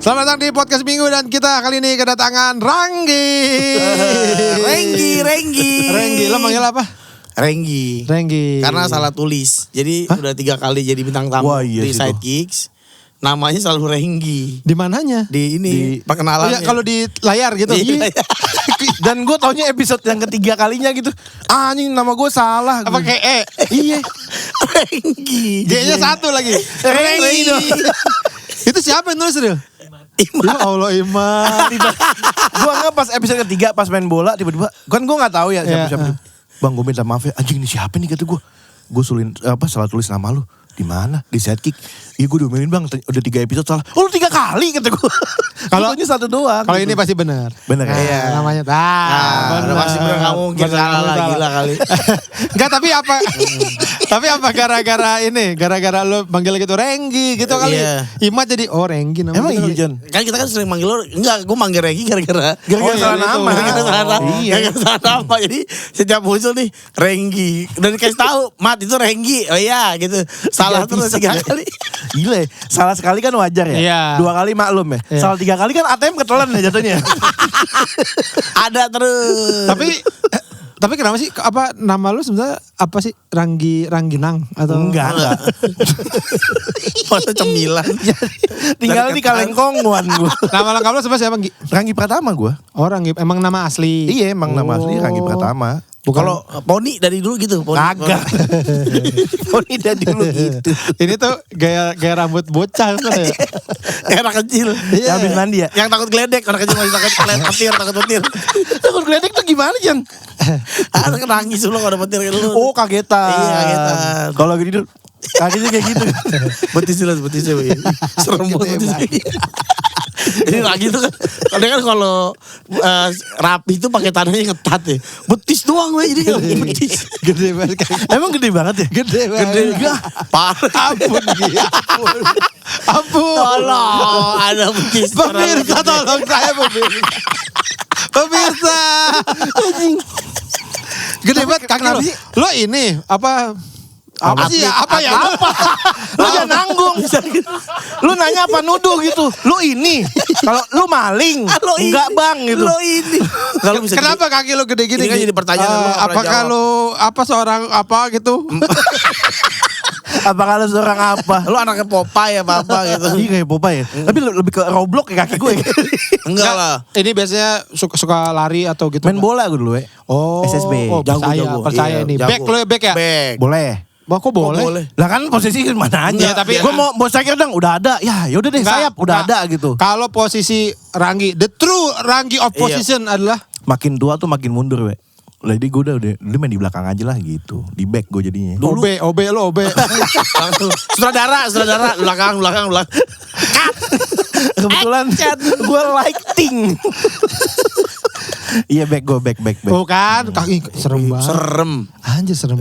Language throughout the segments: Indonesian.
Selamat datang di podcast Minggu dan kita kali ini kedatangan Ranggi. Renggi. Lo manggil apa? Renggi. Karena salah tulis. Jadi udah 3 kali jadi bintang tamu di Sidekicks. Namanya selalu Renggi. Di mananya? Di perkenalannya. Iya, kalau di layar gitu. Iya. Dan gue taunya episode yang ketiga kalinya gitu. Anjing nama gue salah. Apa kayak Iya. Renggi. G-nya satu lagi. Renggi. Itu siapa yang nulis, Ril? Iman. Ya Allah, Iman. Gue nggak pas episode ketiga pas main bola tiba-tiba. Kan gue nggak tahu ya siapa. Bang gue minta maaf ya. Anjing ini siapa nih kata gue. Gue salah tulis nama lu. Di mana? Di Sidekick. Iya gue diomelin bang. Udah 3 episode salah. Oh lu 3 kali kata gue. Kalau ini 1 doang. Kalau gitu. ini pasti benar. Bener ya. Iya. Namanya Udah pasti bener gak mungkin salah lagi lah kali. Enggak, tapi apa? Tapi apa gara-gara lo manggil gitu Renggi gitu kali. Iya. Imat jadi Renggi namanya. Emang gitu iya kali. Jon? Kan kita kan sering manggil lo. Enggak, gue manggil Renggi gara-gara Salah nama. Gara-gara salah nama. Iya. Gara-gara salah nama. Jadi setiap muncul nih Renggi. Dan dikasih tahu Mat itu Renggi. Oh iya gitu. Salah terus 3 kali. Gila ya. Salah sekali kan wajar ya. Iya. 2 kali maklum ya. Iya. Salah 3 kali kan ATM ketelan ya jatuhnya. Ada terus. Tapi kenapa sih apa nama lu sebenarnya apa sih Rangginang atau Enggak. Masa cemilan. Tinggal di Kalengkongan gue. Nama lengkap lu sebenarnya siapa, Gi? Ranggi Pratama gue. Ranggi emang nama asli. Iya emang nama asli Ranggi Pratama. Kalau Poni dari dulu gitu. Kagak. Poni dari dulu gitu. Ini tuh gaya rambut bocah sebenarnya. Anak kecil. Iya. Yang habis mandi ya. Yang takut geledek. Anak kecil masih takut petir. Takut petir. Takut geledek tuh gimana Jan? Anak nangis lu kalau ada petir kayak lu. Oh kagetan. Iya, kagetan. Kalau lagi tidur kagetnya kayak gitu. Betisnya. Serem banget betisnya. Ini lagi tuh kan. Kadang kan kalau rapi tuh pakai tanahnya ngetat ya. Betis doang gue jadi gak betis. Gede banget. Emang gede banget ya? Gede banget. Parah. Ampun, Gi. Ampun. Tolong ada betis. Pemirsa tolong saya pemirsa. Gede banget kaki lo. Lo ini apa sih ya? Apa ya? Lu jangan nanggung. Lu nanya apa nuduh gitu. Lu ini. Kalau lu maling. Enggak bang gitu. Lo ini. Kalau bisa Kenapa kaki lo gede gini? Ini kan jadi pertanyaan lu nggak pernah apakah jawab. lo seorang apa gitu? Apa kalau seorang apa? Lu anaknya Popeye apa gitu. Iya kayak Popeye ya. Tapi lebih ke Roblox ya kaki gue. Enggak lah. Ini biasanya suka lari atau gitu. Main bola gue dulu ya. Oh, SSB. Oh, Jago. percaya Iya, nih. jago. Back lo ya, back ya? Back. Boleh. Bah, kok boleh? Lah kan posisi mana aja. Iya, tapi gue mau striker dong udah ada. Ya yaudah deh sayap udah ada gitu. Kalau posisi Ranggi, the true Ranggi of position adalah Makin tua tuh makin mundur we. Jadi gue udah main di belakang aja lah gitu. Di back gue jadinya. OB lo OB. Langsung. Sutradara. Belakang. Kebetulan gue lighting. Iya back. Bukan, kaki serem banget. Anjir serem.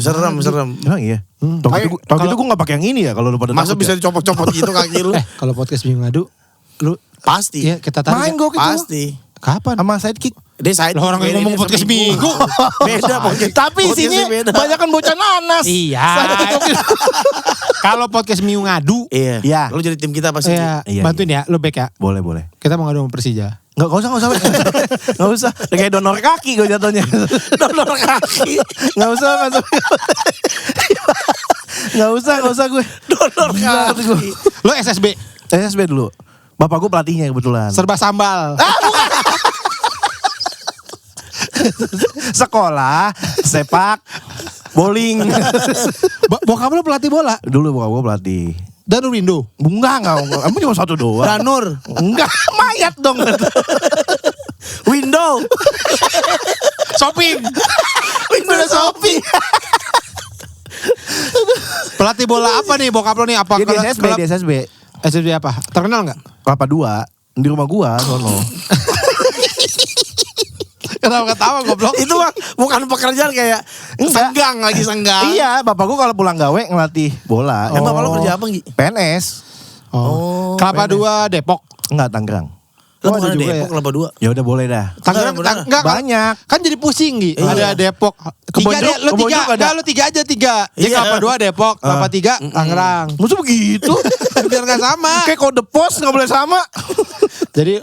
Emang iya. Tau gitu gue gak pakai yang ini ya kalau lu pada Masa takut bisa ya? dicopot-copot gitu kaki lu? Kalau podcast Minggu Ngadu, lu Pasti. iya kita tarik. Main gue gitu. Pasti. Kapan? Sama sidekick. Dia side. Lah orang yang ngomong podcast Minggu. Beda podcast. Tapi isinya banyak kan bocah nanas. Iya. Kalau podcast Minggu Ngadu, Iya. Iya. Lu jadi tim kita pasti. iya, Iya, bantuin ya, lu back ya. Boleh. Kita mau ngadu sama Persija. Gak usah. Gak usah. Kayak donor kaki gue jatuhnya. Donor kaki. Gak usah. Gak usah gue. Donor kaki. Lu SSB, SSB dulu. Bapak gue pelatihnya kebetulan. serba sambal. Sekolah, sepak, bowling. Bokap lu pelatih bola. Dulu bokap gue pelatih. Dan Rindo. Enggak. Emang cuma 1 doang. Danur. Enggak, mayat dong. Window. Shopping. Window shopping. Pelatih bola apa nih bokap lu nih? Apa Dia di SSB. SSB apa? Terkenal enggak? Kelapa 2 di rumah gua sono. Kenapa ketawa goblok? Itu mah bukan pekerjaan kayak senggang lagi senggang. Iya, bapak gua kalau pulang gawe ngelatih bola. Emang bapak lu kerja apa, Gi? PNS. Oh. Kelapa 2 Depok. Enggak, Tangerang. Lu ada bukan juga Depok, ya? Kelapa 2. Ya udah boleh dah. Tangerang Beneran. enggak Banyak. kan jadi pusing Gi. Iya. Ada Depok. Tiga deh, lu Kebonjok 3. ada. Enggak, lu 3 aja 3. Jadi Iya. Kelapa 2 Depok, Kelapa 3 Tangerang. Maksud begitu? Biar enggak sama. Kayak kode pos enggak boleh sama. Jadi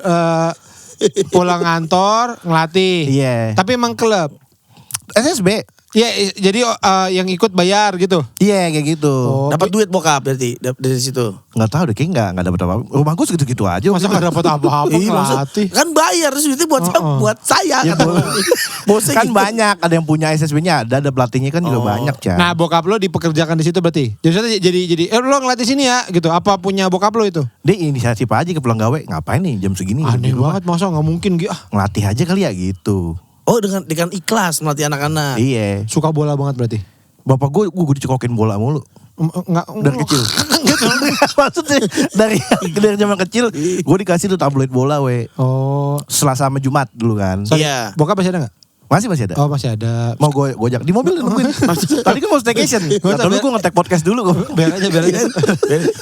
pulang kantor ngelatih. Iya. Tapi emang klub. SSB. Iya, jadi yang ikut bayar gitu. Iya kayak gitu. Oh, Dapat duit bokap berarti dari situ. Nggak tahu deh, kayak nggak dapat apa. Rumah gue segitu-gitu aja. masa nggak dapat apa-apa maksud- ngelatih? kan bayar terus duitnya buat saya Ya, kata boleh. bosnya Kan gitu. banyak, ada yang punya SSB-nya, ada pelatihnya kan juga banyak, Chan. Nah, bokap lo dipekerjakan di situ berarti. Jadi lo ngelatih sini ya gitu. Apa punya bokap lo itu? Dia inisiatif aja ke pulang gawe, ngapain nih jam segini? Aneh di rumah? banget, masa nggak mungkin gitu. Ngelatih aja kali ya gitu. Oh dengan ikhlas melatih anak-anak. Iya. Suka bola banget berarti. Bapak gue dicekokin bola mulu. Enggak Dari kecil. Maksudnya dari zaman kecil gue dikasih tuh tabloid bola we. Oh, Selasa sama Jumat dulu kan. Iya. bokap masih ada nggak? Masih ada. Oh, masih ada. Mau gue ajak di mobil nungguin. Tadi kan mau staycation. Tadi gue nge-tag podcast dulu kok. Biar aja.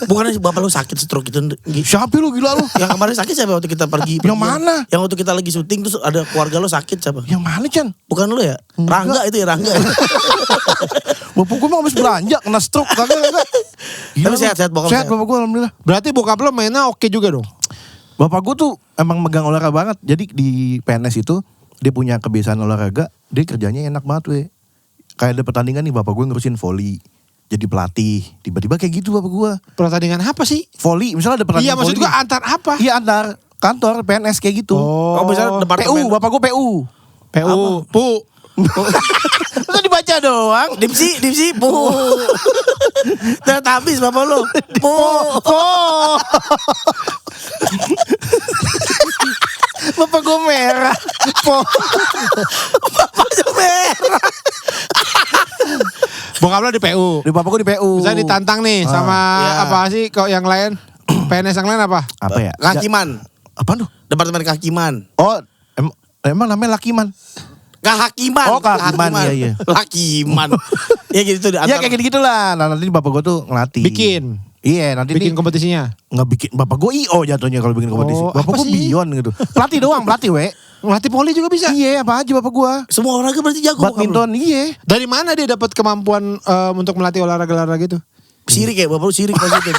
Bukannya bapak lu sakit stroke itu? Siapa lu gila lu? Yang kemarin sakit siapa waktu kita pergi? Yang mana? Yang waktu kita lagi syuting terus ada keluarga lo sakit siapa? Yang mana Chan? Bukan lu ya? Rangga itu ya Rangga. Bapak gue mah habis belanja kena stroke kagak. Tapi sehat-sehat bokap. Sehat bapak gue alhamdulillah. Berarti bokap lo mainnya oke juga dong. Bapak gue tuh emang megang olahraga banget. Jadi di PNS itu dia punya kebiasaan olahraga. Dia kerjanya enak banget we. Kayak ada pertandingan nih bapak gue ngurusin volley. Jadi pelatih. Tiba-tiba kayak gitu bapak gue. Pertandingan apa sih? Volley. Misalnya ada pertandingan Iya, maksud volley gua nih. antar apa? Iya antar kantor PNS kayak gitu. Oh, misalnya departemen. PU. Bapak gue PU. PU. Masa dibaca doang? Dipsi, bu. Ternyata habis bapak lo. Bu. Oh. Bapak gue merah. Bapaknya merah. Bokap lo di PU. Di bapak gue di PU. Misalnya ditantang nih sama iya. apa sih kok yang lain? PNS yang lain apa? Apa ya? Kehakiman. Apaan tuh? Departemen kehakiman. Oh, emang namanya Lakiman. Kehakiman. Oh, kehakiman, iya. Lakiman. Ya gitu tuh. Ya kayak gitu lah. Nah, nanti bapak gue tuh ngelatih. Bikin. Iya, nanti Bikin kompetisinya. nggak bikin. Bapak gue IO jatuhnya kalau bikin kompetisi. Oh, Bapak apa gue sih? Bion gitu. Pelatih doang, pelatih we. Ngelatih poli juga bisa. Iya, apa aja bapak gue. Semua olahraga berarti jago. Badminton, iya. Dari mana dia dapat kemampuan untuk melatih olahraga-olahraga gitu? Sirik ya, bapak lu sirik pasti.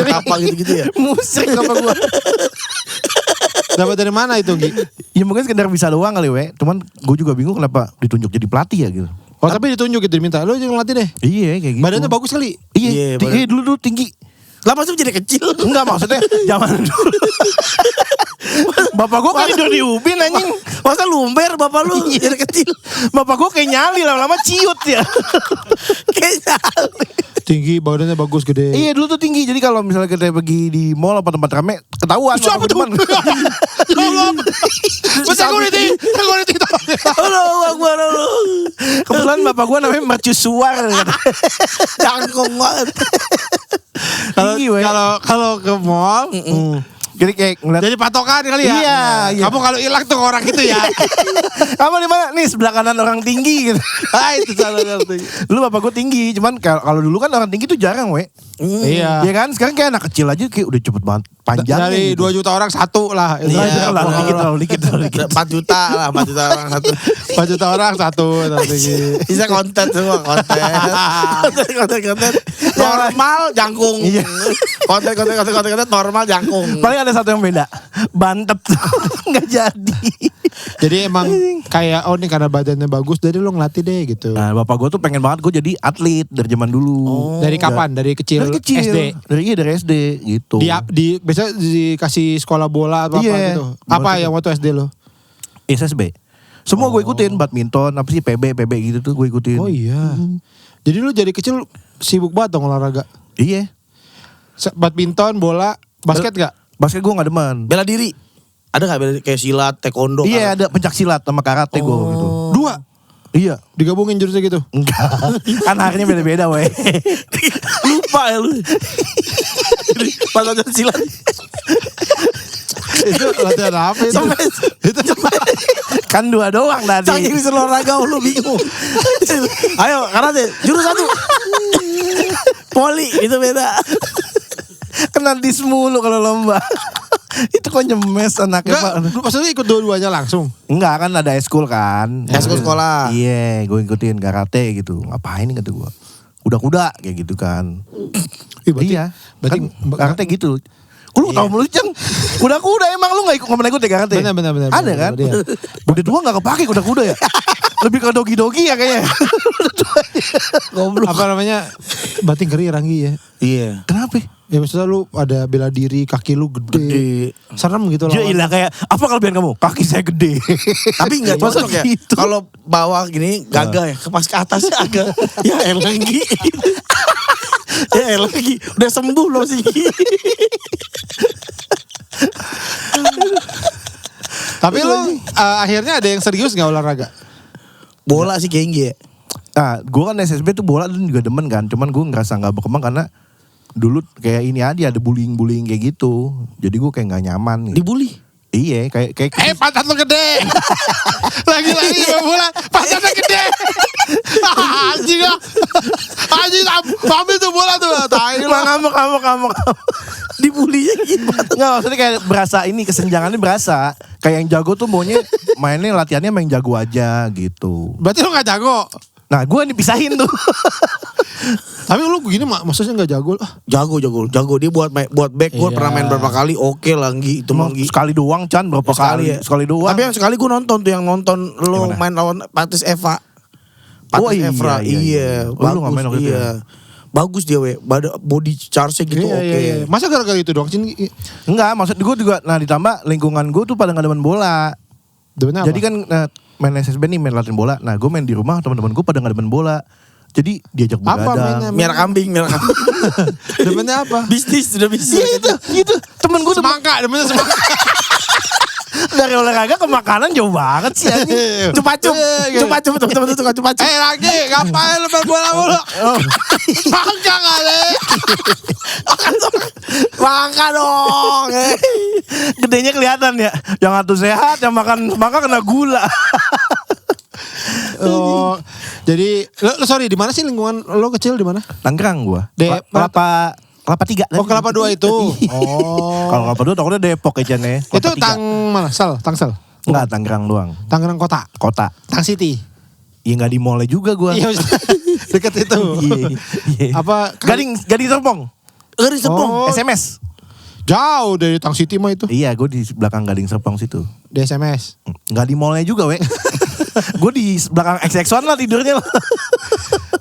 Betapa gitu-gitu ya. Musrik bapak gue. Dapat dari mana itu, Gi? Ya mungkin sekedar bisa doang kali we. Cuman gue juga bingung kenapa ditunjuk jadi pelatih ya gitu. Oh, tapi ditunjuk gitu diminta. Lo jangan ngelatih deh. Iya kayak gitu. Badannya bagus kali. Iya, Iya, dulu tinggi. Lah masa jadi kecil? Enggak maksudnya zaman dulu. Bapak gue kan tidur di ubin anjing. Masa lumber bapak lu jadi kecil? Bapak gue kayak nyali lama-lama ciut ya. Kayaknya. Tinggi, badannya bagus, gede. Iya dulu tuh tinggi. Jadi kalau misalnya kita pergi di mall apa tempat rame ketahuan. Siapa bapak tuh? depan. Ya Allah. Security. Halo, Akbar lu. Kebetulan bapak gue namanya mercusuar. Jangkung banget. Tinggi we. Kalau ke mall, Jadi kayak ngeliat. jadi patokan kali ya. Iya, iya. Kamu kalau hilang tuh orang itu ya. Kamu di mana? Nih sebelah kanan orang tinggi gitu. Ah, itu salah ngerti. Dulu bapak gue tinggi. Cuman kalau dulu kan orang tinggi tuh jarang we. Iya. Iya kan? Sekarang kayak anak kecil aja kayak udah cepet banget panjangnya. Dari gitu. 2 juta orang satu lah. Itu Iya, aja. Terlalu dikit. 4 juta lah, 4 juta orang satu. 4 juta orang satu. Bisa konten semua, konten. Konten. Normal jangkung. Iya. Konten normal jangkung. Paling ada satu yang beda. Bantep tuh. Nggak jadi. Jadi emang kayak oh nih karena badannya bagus, jadi lo ngelatih deh gitu. Nah bapak gue tuh pengen banget gue jadi atlet dari zaman dulu. Dari kapan? Dari kecil, Dari kecil. SD. Dari SD gitu. Di biasanya dikasih sekolah bola atau apa Iya. gitu. Apa yang waktu SD lo? SSB. Semua gue ikutin. Badminton, apa sih PB gitu tuh gue ikutin. Oh iya. Jadi lu dari kecil sibuk banget dong olahraga. Iya. Badminton, bola, basket gak? Basket gue gak demen. Bela diri. Ada gak bela diri? Kayak silat, taekwondo? Iya ada pencak silat sama karate gue gitu. 2 Iya. digabungin jurusnya gitu. Enggak. Kan harinya beda-beda weh. Lupa ya lu. Pas latihan silat. Itu latihan apa itu? Itu Kan 2 doang tadi. Saking bisa olahraga lu bingung. Ayo karate, jurus 1. Poli, itu beda. Kena dis mulu kalau lomba. Itu kok nyemes anaknya enggak, Pak. maksudnya ikut dua-duanya langsung. Enggak kan ada eskul kan. Eskul sekolah. Iya gue ikutin karate gitu. Ngapain kata gue. Kuda-kuda kayak gitu kan. Berarti Iya. berarti Kan karate gitu. Lu tau mulu Cang. Kuda-kuda emang lu gak pernah ikut ya karate? Benar. Ada kan? Iya. Udah tua gak kepake kuda-kuda ya? Lebih ke dogi-dogi ya kayaknya. Goblok. Apa namanya? Batin keri Ranggi ya. Iya. Kenapa? Ya maksudnya lu ada bela diri, kaki lu gede. Serem gitu loh. Ya ilah kayak, apa kelebihan kamu? Kaki saya gede. Tapi enggak Masa cocok ya. gitu? Kalau bawah gini gagah ya, pas ke atasnya agak ya elah lagi. Ya elah lagi. Udah sembuh loh sih. Tapi lu akhirnya ada yang serius gak olahraga? Bola sih kayaknya. Nah, gue kan SSB tuh bola dulu juga demen kan. Cuman gue ngerasa gak berkembang karena dulu kayak ini aja ada bullying kayak gitu. Jadi gue kayak gak nyaman gitu. Dibully. Iya, kayak Pantat lu gede. Lagi-lagi bola, pantatnya gede. Anjing ah. Anjing ambil tuh bola tuh. Tai lu. ngamuk. Dibullynya gimana? Nggak, maksudnya kayak berasa ini kesenjangannya berasa. Kayak yang jago tuh maunya mainnya latihannya main jago aja gitu. Berarti lu gak jago. Nah, gue dipisahin tuh. Tapi lu begini maksudnya gak jago. Jago. Dia buat back gue Iya. pernah main berapa kali. Oke lah Nggi. Itu mah Nggi. Sekali doang Chan, berapa kali? ya. Sekali doang. Tapi yang sekali gue nonton tuh yang nonton lo Gimana? main lawan Patis Eva. Oh, Patis iya, Evra. iya. Iya. Oh, lu nggak main waktu itu Iya. ya? Bagus dia body charge-nya gitu oke. Iya. Masa gara-gara itu doang Cin? Enggak, maksud gue juga, nah ditambah lingkungan gue tuh pada gak demen bola. Demennya Jadi kan main SSB nih, main latihan bola. Nah gue main di rumah, teman-teman gue pada gak demen bola. Jadi diajak Apa mainnya? begadang. Merah kambing. Demennya apa? Bisnis sudah bisnis. Iya itu. Temen gue Semangka, demennya semangka. dari olahraga ke makanan jauh banget sih anjing. Cupacup. Teman-teman suka cupacup. Lagi, ngapain lu main bola mulu? Semangka gak deh? Mangka dong. Gedenya kelihatan ya. Yang satu sehat, yang makan kena gula. Oh, jadi lo sorry di mana sih lingkungan lo kecil di mana? Tangerang gue. Kelapa 3. Oh, Kelapa 2 itu. Oh. Kalau Kelapa 2 takutnya Depok ya Chan ya. Itu mana? Tangsel. Enggak, Tangerang doang. Tangerang kota. Tang City. Ya nggak di mall juga gue. Iya, deket itu. Iya. Apa Gading Serpong. Gading Serpong. Oh. SMS. Jauh dari Tang City mah itu. Iya, gue di belakang Gading Serpong situ. Di SMS. Nggak di mallnya juga, we. Gue di belakang XX1 lah tidurnya.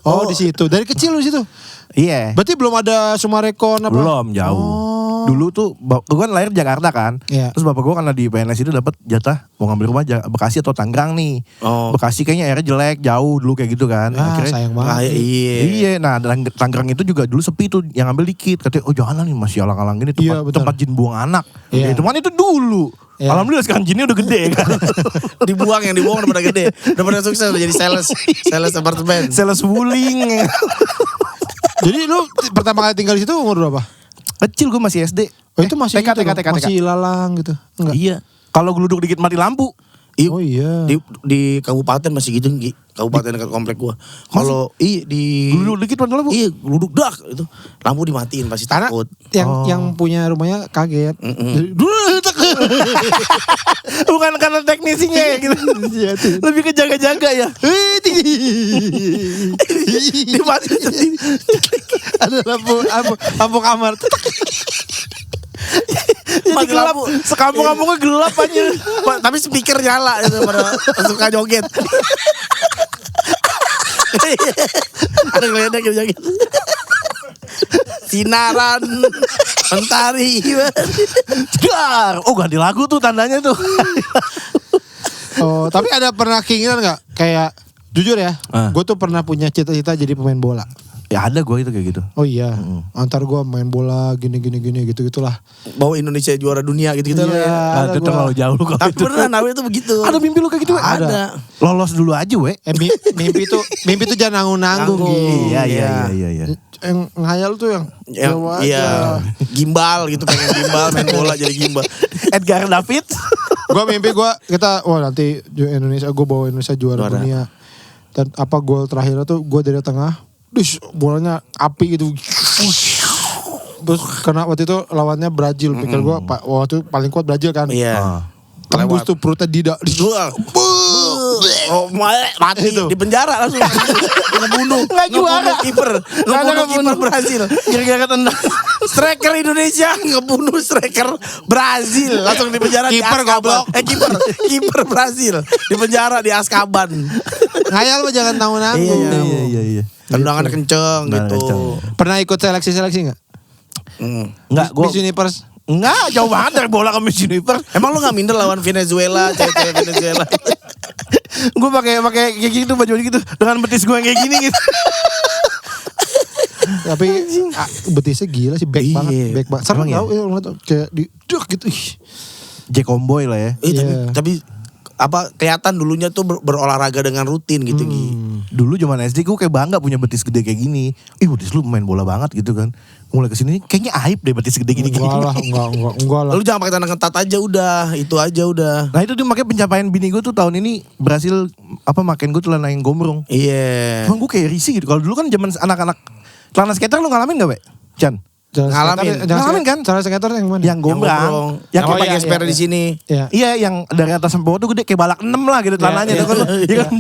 Oh, di situ. Dari kecil lu situ. Iya. Berarti belum ada Sumarekon apa? Belum, jauh. Oh. Dulu tuh, gue kan lahir di Jakarta kan. Iya. Terus bapak gue karena di PNS itu dapat jatah mau ngambil rumah Bekasi atau Tangerang nih. Oh. Bekasi kayaknya airnya jelek, jauh dulu kayak gitu kan. Sayang banget. Iya. Iya, nah Tangerang itu juga dulu sepi tuh, yang ngambil dikit. Katanya, oh jangan lah nih masih alang-alang gini, Iya, tempat jin buang anak. Iya. Ya, cuman itu dulu. Iya. Alhamdulillah sekarang jinnya udah gede kan. Yang dibuang udah pada gede. Udah pada sukses udah jadi sales apartemen. Sales wuling. Jadi lu pertama kali tinggal di situ umur berapa? Kecil gue masih SD. Oh, itu masih TK, itu dong, TK. masih lalang gitu. Enggak. Iya. Kalau geluduk dikit mati lampu. Oh iya. Di kabupaten masih gitu Nggi. Kabupaten dekat komplek gua. Kalau di Geluduk dikit mati lampu. Iya, geluduk dak itu. Lampu dimatiin pasti Karena takut. yang punya rumahnya kaget. Jadi, Bukan karena teknisinya ya gitu. Lebih ke jaga-jaga ya. Dimatiin. Ada lampu kamar. Jadi gelap. Sekampung-kampungnya gelap aja. Tapi speaker nyala itu pada suka joget. Ada ngeledek gitu joget. Sinaran mentari. Dar. Oh ganti lagu tuh tandanya tuh. Oh, tapi ada pernah keinginan nggak? Kayak jujur ya, gue tuh pernah punya cita-cita jadi pemain bola. Ya ada gue itu kayak gitu. Oh iya, antar gue main bola gini gitu-gitulah. Bawa Indonesia juara dunia gitu-gitu lah ya. Ada Itu gua. terlalu jauh lu kalau Tapi itu. beneran Awe itu begitu. Ada mimpi lu kayak gitu, we? Ada. Lolos dulu aja, we. Mimpi tuh jangan nanggung-nanggung. Nanggung. Iya. Yang ngayal tuh yang jauh aja. Iya, gimbal gitu, pengen gimbal, main bola jadi gimbal. Edgar David. Gue mimpi nanti Indonesia, gue bawa Indonesia juara dunia. Dan apa gol terakhirnya tuh gue dari tengah, bolanya api gitu. Terus karena waktu itu lawannya Brazil, pikir gue waktu itu paling kuat Brazil kan. Iya. Tembus tuh perutnya di Gua. mati di penjara langsung. Ngebunuh kiper Brazil. Kira-kira tendang. Striker Indonesia ngebunuh striker Brazil langsung di penjara. Kiper goblok. Kiper Brazil di penjara di Azkaban. Ngayal mah jangan tahu Iya. Tendangannya kenceng gitu. Pernah ikut seleksi enggak? Enggak, Miss Universe. Enggak, jauh banget dari bola ke Miss Universe. Emang lu gak minder lawan Venezuela, cewek-cewek Venezuela? Gue pakai kayak gitu baju gitu dengan betis gue yang kayak gini gitu. Tapi betisnya gila sih, back banget. Serem Emang ya? tau, ngeliat kayak di duk gitu. Jack Comboy lah ya. Tapi apa kelihatan dulunya tuh berolahraga dengan rutin gitu Gi. Dulu zaman SD gue kayak bangga punya betis gede kayak gini. Betis lu main bola banget gitu kan. Mulai kesini kayaknya aib deh betis gede gini. Enggak lah. Lu jangan pakai tangan ketat aja udah, itu aja udah. Nah itu dia makanya pencapaian bini gue tuh tahun ini berhasil makin gue celana yang gombrong. Iya. Emang gue kayak risih gitu. Kalau dulu kan zaman anak-anak celana skater lu ngalamin gak, Be? Chan? Ngalamin kan? Celana skater yang mana? Yang gombrong. Yang kayak pakai sepeda di sini. Iya, yang dari atas sampai bawah tuh gede kayak balak 6 lah gitu celananya. Iya kan?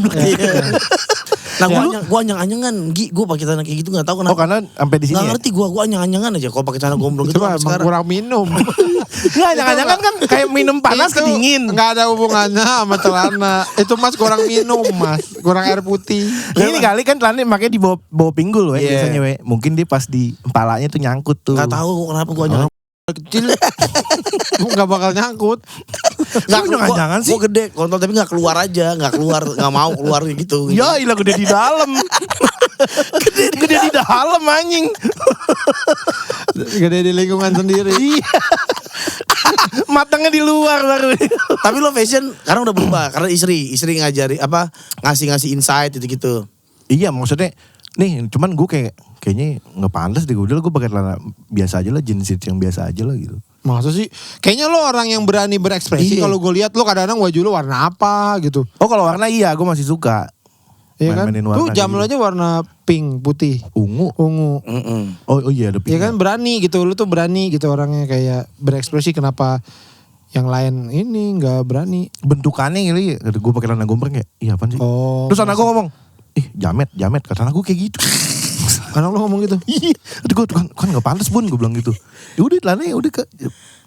Nah gue anyang-anyangan, Gi, gue pakai celana kayak gitu nggak tahu kenapa. Oh karena sampai di sini. Nggak ngerti gue anyang-anyangan aja kalau pakai celana gombrong gitu. Cuma emang kurang minum. Nggak anyang-anyangan kan kayak minum panas ke dingin. Nggak ada hubungannya sama celana. Itu Mas kurang minum Mas, kurang air putih. Ini kali kan celana makanya di bawah pinggul biasanya we. Mungkin dia pas di empalanya tuh nyangkut tuh. Nggak tahu kenapa gue anyang. Kecil, nggak bakal nyangkut. Jangan sih. Gue gede kontol tapi nggak keluar aja, nggak mau keluar gitu. Ya ilah gede di dalam. gede di dalam anjing. Gede di lingkungan sendiri. Matangnya di luar baru. Tapi lo fashion karena udah berubah karena istri ngajari ngasih insight gitu. Iya maksudnya nih cuman gue kayaknya nggak pantas deh. Udah gue pakai celana biasa aja lah, jeans yang biasa aja lah gitu. Maksud sih kayaknya lo orang yang berani berekspresi. Kalau gue lihat lo kadang-kadang baju lo warna apa gitu. Oh kalau warna iya gue masih suka. Iya kan? Tuh jam lo aja warna pink, putih, ungu. Oh iya ada pink. Iya kan berani gitu, lu tuh berani gitu orangnya kayak berekspresi. Kenapa yang lain ini nggak berani? Bentukannya kali ya. Gue pakai celana gombrong ya. Iya apaan sih? Oh. Terus anak gue ngomong, jamet. Kata anak gue kayak gitu. Anak lu ngomong gitu? Iya. Gue kan gak pantas Bun, gue bilang gitu. Ya udah celananya udah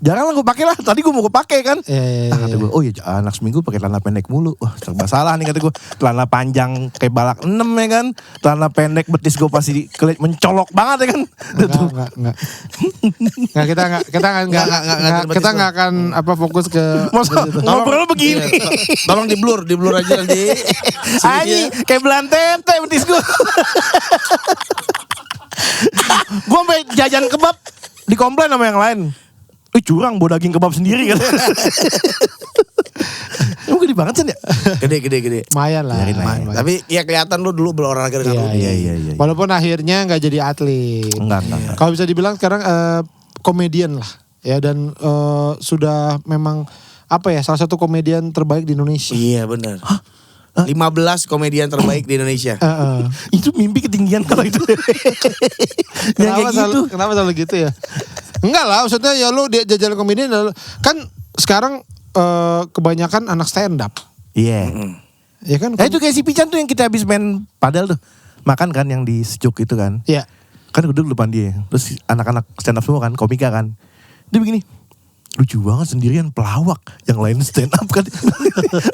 jarang lah gue pakai lah. Tadi gue mau pakai kan. Kata gue, anak seminggu pakai celana pendek mulu. Wah serba salah nih kata gue. Celana panjang kayak balak 6 ya kan. Celana pendek betis gue pasti mencolok banget ya kan. Enggak. Kita nggak akan fokus ke. Ngobrol begini. Tolong di blur aja nanti. Anjing kayak belan tempe betis gue. Gue sampai jajan kebab dikomplain sama yang lain. Curang bawa daging kebab sendiri kan. Emang gede banget kan ya? Gede. Lumayan lah. Tapi ya kelihatan lu dulu berolahraga dengan rutin. Iya. Walaupun akhirnya nggak jadi atlet. Enggak. Kalau bisa dibilang sekarang komedian lah. Ya dan sudah memang salah satu komedian terbaik di Indonesia. Iya benar. 15 komedian terbaik di Indonesia. Itu mimpi ketinggian kalau itu. Kenapa selalu gitu ya? Enggak lah, maksudnya ya lu dia jajan komedian kan sekarang kebanyakan anak stand up. Iya. Ya kan? Itu kayak si Pican tuh yang kita habis main padel tuh. Makan kan yang di Sejuk itu kan. Iya. Kan duduk depan dia. Terus anak-anak stand up semua kan, komika kan. Dia begini. Lucu banget sendirian pelawak, yang lain stand up kan.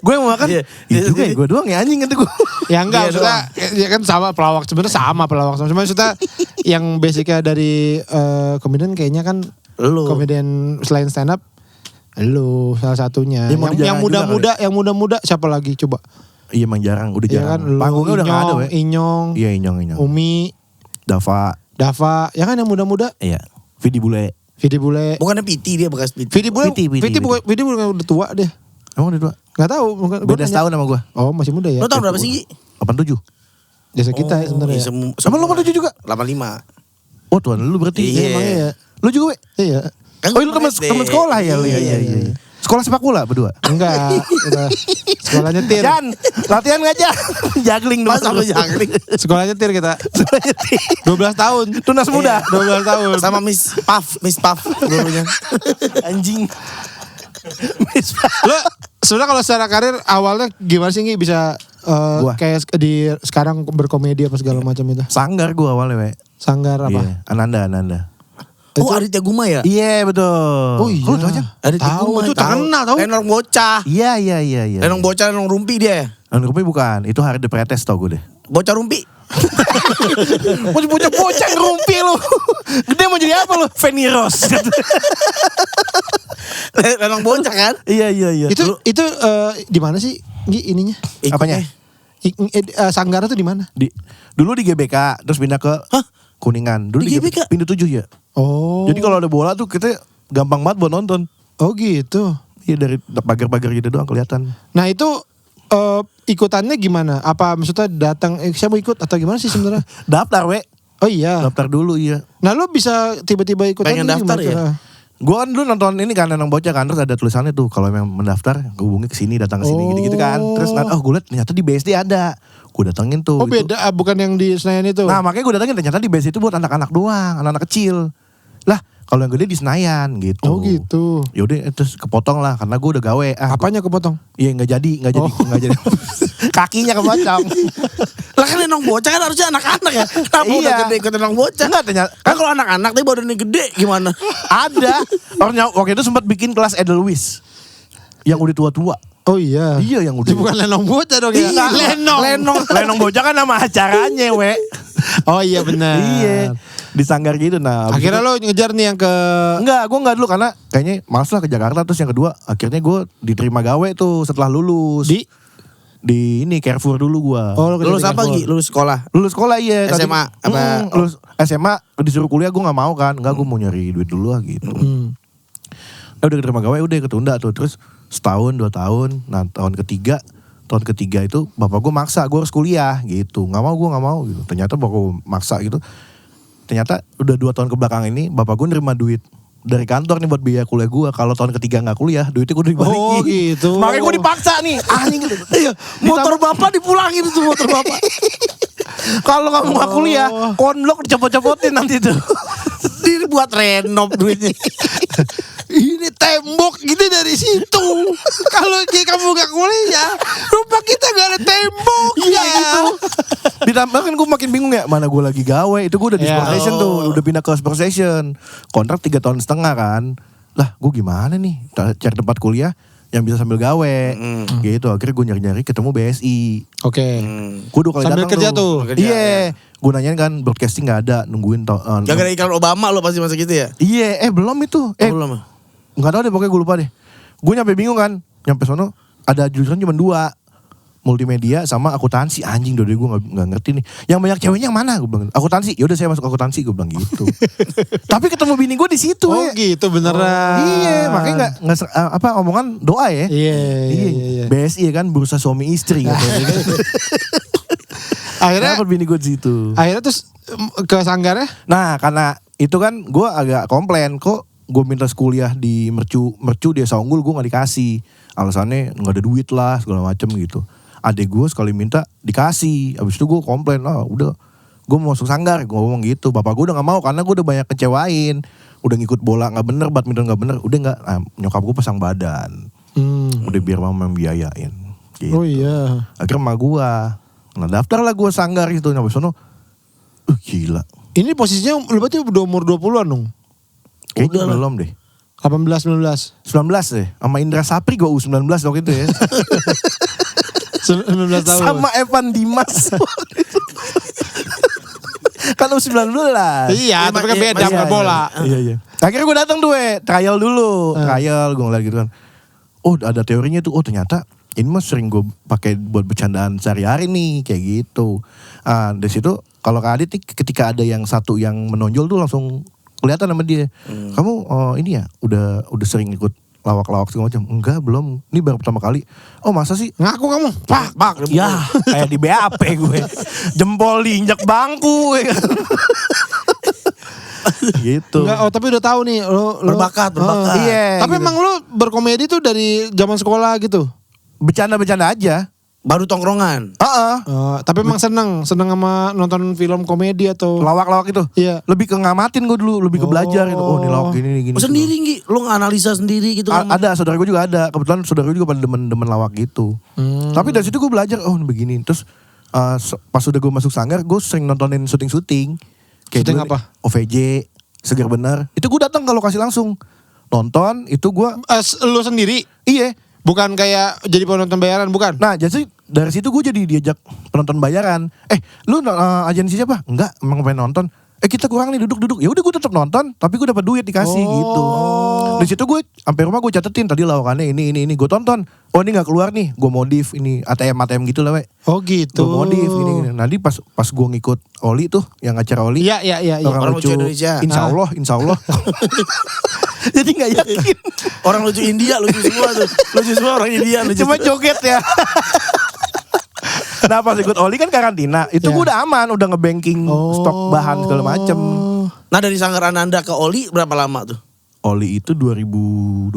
Gue yang mau makan, juga ya gue doang ya anjing kata gue. Ya enggak, maksudnya ya kan sama pelawak, sebenarnya sama pelawak. Cuma maksudnya yang basicnya dari komedian kayaknya kan komedian selain stand up, lu salah satunya. Yang muda-muda siapa lagi coba? Iya emang jarang, udah jarang. Kan, panggungnya udah gak ada we. Inyong. Iya Inyong. Umi. Dava, ya kan yang muda-muda. Iya. Vidi Bule. Bukannya PT dia bekas PT. Vidi bukan udah tua dia. Emang udah tua? Gak tahu. Beda setahun sama gue. Oh masih muda ya. Lo tahun berapa sih Gi? 87. Jasa kita ya sebenarnya. Sama lo 87 juga? 85. Oh tuan lu berarti. Iya. Lu juga we? Iya. Oh lu teman sekolah ya lu ya. Iya. Sekolah sepak bola berdua? Enggak. Sekolah nyetir. Jan, latihan ngajak. Juggling dong. Sama juggling. Sekolah nyetir kita. 12 tahun. Tunas muda. 12 tahun. Sama Miss Puff gurunya. Anjing. Lo Sebenarnya kalau secara karir awalnya gimana sih Ngi bisa Gua. kayak di sekarang berkomedi apa segala macam itu? Sanggar gue awalnya, we. Sanggar apa? Iya, Ananda. Oh Aditya Guma ya? Iya betul. Oh iya. Lu tahu aja? Aditya Tahu, Guma itu terkenal tahu. Lenong bocah. Iya. Lenong bocah, lenong rumpi dia ya? Rupi bukan, itu hari The Pretest tau gue deh. Bocah rumpi. Bocah ngerumpi lu. Gede mau jadi apa lu? Feni Rose. Lenong bocah kan? Iya. Itu di mana sih Ngi ininya? Apanya? Sanggar tuh di mana? Dulu di GBK, terus pindah ke Kuningan. Dulu Di GBK? pindah 7 ya. Oh. Jadi kalau ada bola tuh kita gampang banget buat nonton. Oh gitu. Iya dari pagar-pagar gitu doang kelihatan. Nah itu ikutannya gimana? Apa maksudnya datang saya mau ikut atau gimana sih sebenarnya? Daftar we. Oh iya. Daftar dulu iya. Nah lu bisa tiba-tiba ikutan Pengen ini daftar gimana? ya? Gue kan dulu nonton ini kan Lenong Bocah kan, terus ada tulisannya tuh kalau memang mendaftar hubungi ke sini, datang ke sini gitu-gitu kan. Terus gue liat ternyata di BSD ada. Gue datengin tuh. Oh gitu. beda, bukan yang di Senayan itu. Nah makanya gue datengin ternyata di BSD itu buat anak-anak doang, anak-anak kecil. Lah kalau yang gede di Senayan gitu. Oh gitu. Yaudah terus kepotong lah karena gue udah gawe. Apanya kepotong? Iya nggak jadi. Kakinya kepotong. Lah kan lenong bocah kan harusnya anak-anak ya. Kenapa Iya. udah gede ikut lenong bocah? Enggak ternyata. Kan kalau anak-anak tapi badannya gede gimana? Ada. Orangnya waktu itu sempat bikin kelas Edelweiss. Yang udah tua-tua. Oh iya. Iya yang udah. Bukan Lenong Bocah dong ya. Iya, Lenong Bocah kan nama acaranya, we. Oh iya benar. Iya. Di Sanggar gitu. Nah, Akhirnya lo ngejar nih yang ke Enggak, gue enggak dulu karena kayaknya males lah ke Jakarta. Terus yang kedua, akhirnya gue diterima gawe tuh setelah lulus. Di ini Carrefour dulu gue. Oh, Lulus apa Gi? Lulus sekolah? Lulus sekolah iya. SMA, apa? Lulus SMA disuruh kuliah gue gak mau kan. Enggak, gue mau nyari duit dulu lah gitu. Udah keterima gawe udah ketunda tuh. Terus setahun 2 tahun. Nah tahun ketiga itu bapak gue maksa gue harus kuliah gitu. Gue gak mau gitu. Ternyata bapak gue maksa gitu. Ternyata udah 2 tahun kebelakang ini bapak gue nerima duit dari kantor nih buat biaya kuliah gue. Kalau tahun ketiga gak kuliah duitnya gue udah dibalikin. Oh gitu. Makanya gue dipaksa nih. Anjing gitu. Iya, motor bapak dipulangin tuh motor bapak. Kalau kamu gak kuliah, konblok dicopot-copotin nanti tuh. Ini buat renov duitnya. Ini tembok gitu dari situ. Kalau kamu gak kuliah, rumah kita gak ada tembok ya. Gitu. Ditambah kan gue makin bingung ya, mana gue lagi gawe. Itu gue udah di Sport Station tuh, udah pindah ke Sport Station. Kontrak 3,5 tahun kan. Lah gue gimana nih, cari tempat kuliah yang bisa sambil gawe. Gitu, akhirnya gue nyari-nyari ketemu BSI. Oke. Gue 2 kali Sambil datang kerja tuh. Iya. Gue nanyain kan broadcasting gak ada, nungguin. Gara-gara iklan Obama lo pasti masa gitu ya? Iya, belum itu. Belum. Gak tau deh pokoknya gue lupa deh. Gue nyampe bingung kan. Nyampe sono ada jurusan cuma 2. Multimedia sama akuntansi. Anjing dua gue gak ngerti nih. Yang banyak ceweknya yang mana? Gue bilang akuntansi. Yaudah saya masuk akuntansi. Gue bilang gitu. Tapi ketemu bini gue di situ. Oh gitu beneran. Iya, makanya gak omongan doa ya. Iya. BSI kan bursa suami istri gitu. Akhirnya Kenapa bini gue di situ? Akhirnya terus ke Sanggarnya? Nah, karena itu kan gue agak komplain kok gue minta kuliah di mercu Desa Unggul gue gak dikasih. Alasannya gak ada duit lah segala macem gitu. Adek gue sekali minta dikasih. Abis itu gue komplain udah gue mau masuk Sanggar. Gue ngomong gitu. Bapak gue udah gak mau karena gue udah banyak kecewain. Udah ngikut bola gak bener, badminton gak bener. Udah gak, nyokap gue pasang badan. Udah biar mama yang biayain gitu. Oh iya. Akhirnya emak gue, nah daftar lah gue Sanggar gitu. Nyampe sono gila. Ini posisinya lu berarti udah umur 20-an dong? Kayaknya belum deh. 18-19? 19 deh. Sama Indra Sapri gue U19 waktu itu ya. 19 tahun. Sama Evan Dimas. Kan U19. Iya, tapi kan beda bukan bola. Iya. Akhirnya gue datang tuh trial dulu. Trial gue ngeliat gitu kan. Oh ada teorinya tuh. Oh ternyata ini mah sering gue pakai buat bercandaan sehari-hari nih. Kayak gitu. Dari situ kalau Kak Adit nih ketika ada yang satu yang menonjol tuh langsung kelihatan sama dia. Kamu ini ya udah sering ikut lawak-lawak segala macam. Enggak, belum. Ini baru pertama kali. Oh, masa sih? Ngaku kamu. Pak. Ya, kayak di BAP gue. Jempol diinjak bangku. Gitu. Enggak, tapi udah tahu nih lo Berbakat. Iya. Tapi gitu. emang lo berkomedi tuh dari zaman sekolah gitu? Bercanda-bercanda aja. Baru tongkrongan. Tapi emang seneng sama nonton film komedi atau Lawak-lawak itu. Iya. Lebih ke ngamatin gue dulu, lebih ke belajar gitu. Oh, ini lawak gini. Sendiri Gi, lu nganalisa sendiri gitu. Ada, saudara gue juga ada. Kebetulan saudara gue juga pada demen lawak gitu. Tapi dari situ gue belajar, oh begini. Terus pas udah gue masuk sanggar, gue sering nontonin syuting-syuting. Syuting dulu apa? OVJ, Segar Bener. Itu gue datang ke lokasi langsung. Nonton, itu gue... lu sendiri? Iya. Bukan kayak jadi penonton bayaran, bukan? Nah, jadi dari situ gue jadi diajak penonton bayaran. Lu agensi siapa? Enggak, emang pengen nonton. Kita kurang nih duduk. Ya udah gue tetap nonton, tapi gue dapat duit dikasih gitu. Di situ gue sampai rumah gue catetin tadi lawakannya ini gue tonton. Oh ini nggak keluar nih, gue modif ini ATM gitu lah, we. Oh gitu. Gue modif ini. Nanti pas gue ngikut Oli tuh, yang acara Oli. Iya. Orang lucu Indonesia. Insya Allah. Jadi gak yakin. Orang lucu India, lucu semua tuh. Lucu semua orang India. Cuma joget ya. Nah pas ikut Oli kan karantina. Itu gue udah aman, udah ngebanking stok bahan segala macem. Nah dari Sanggar Ananda ke Oli berapa lama tuh? Oli itu 2012.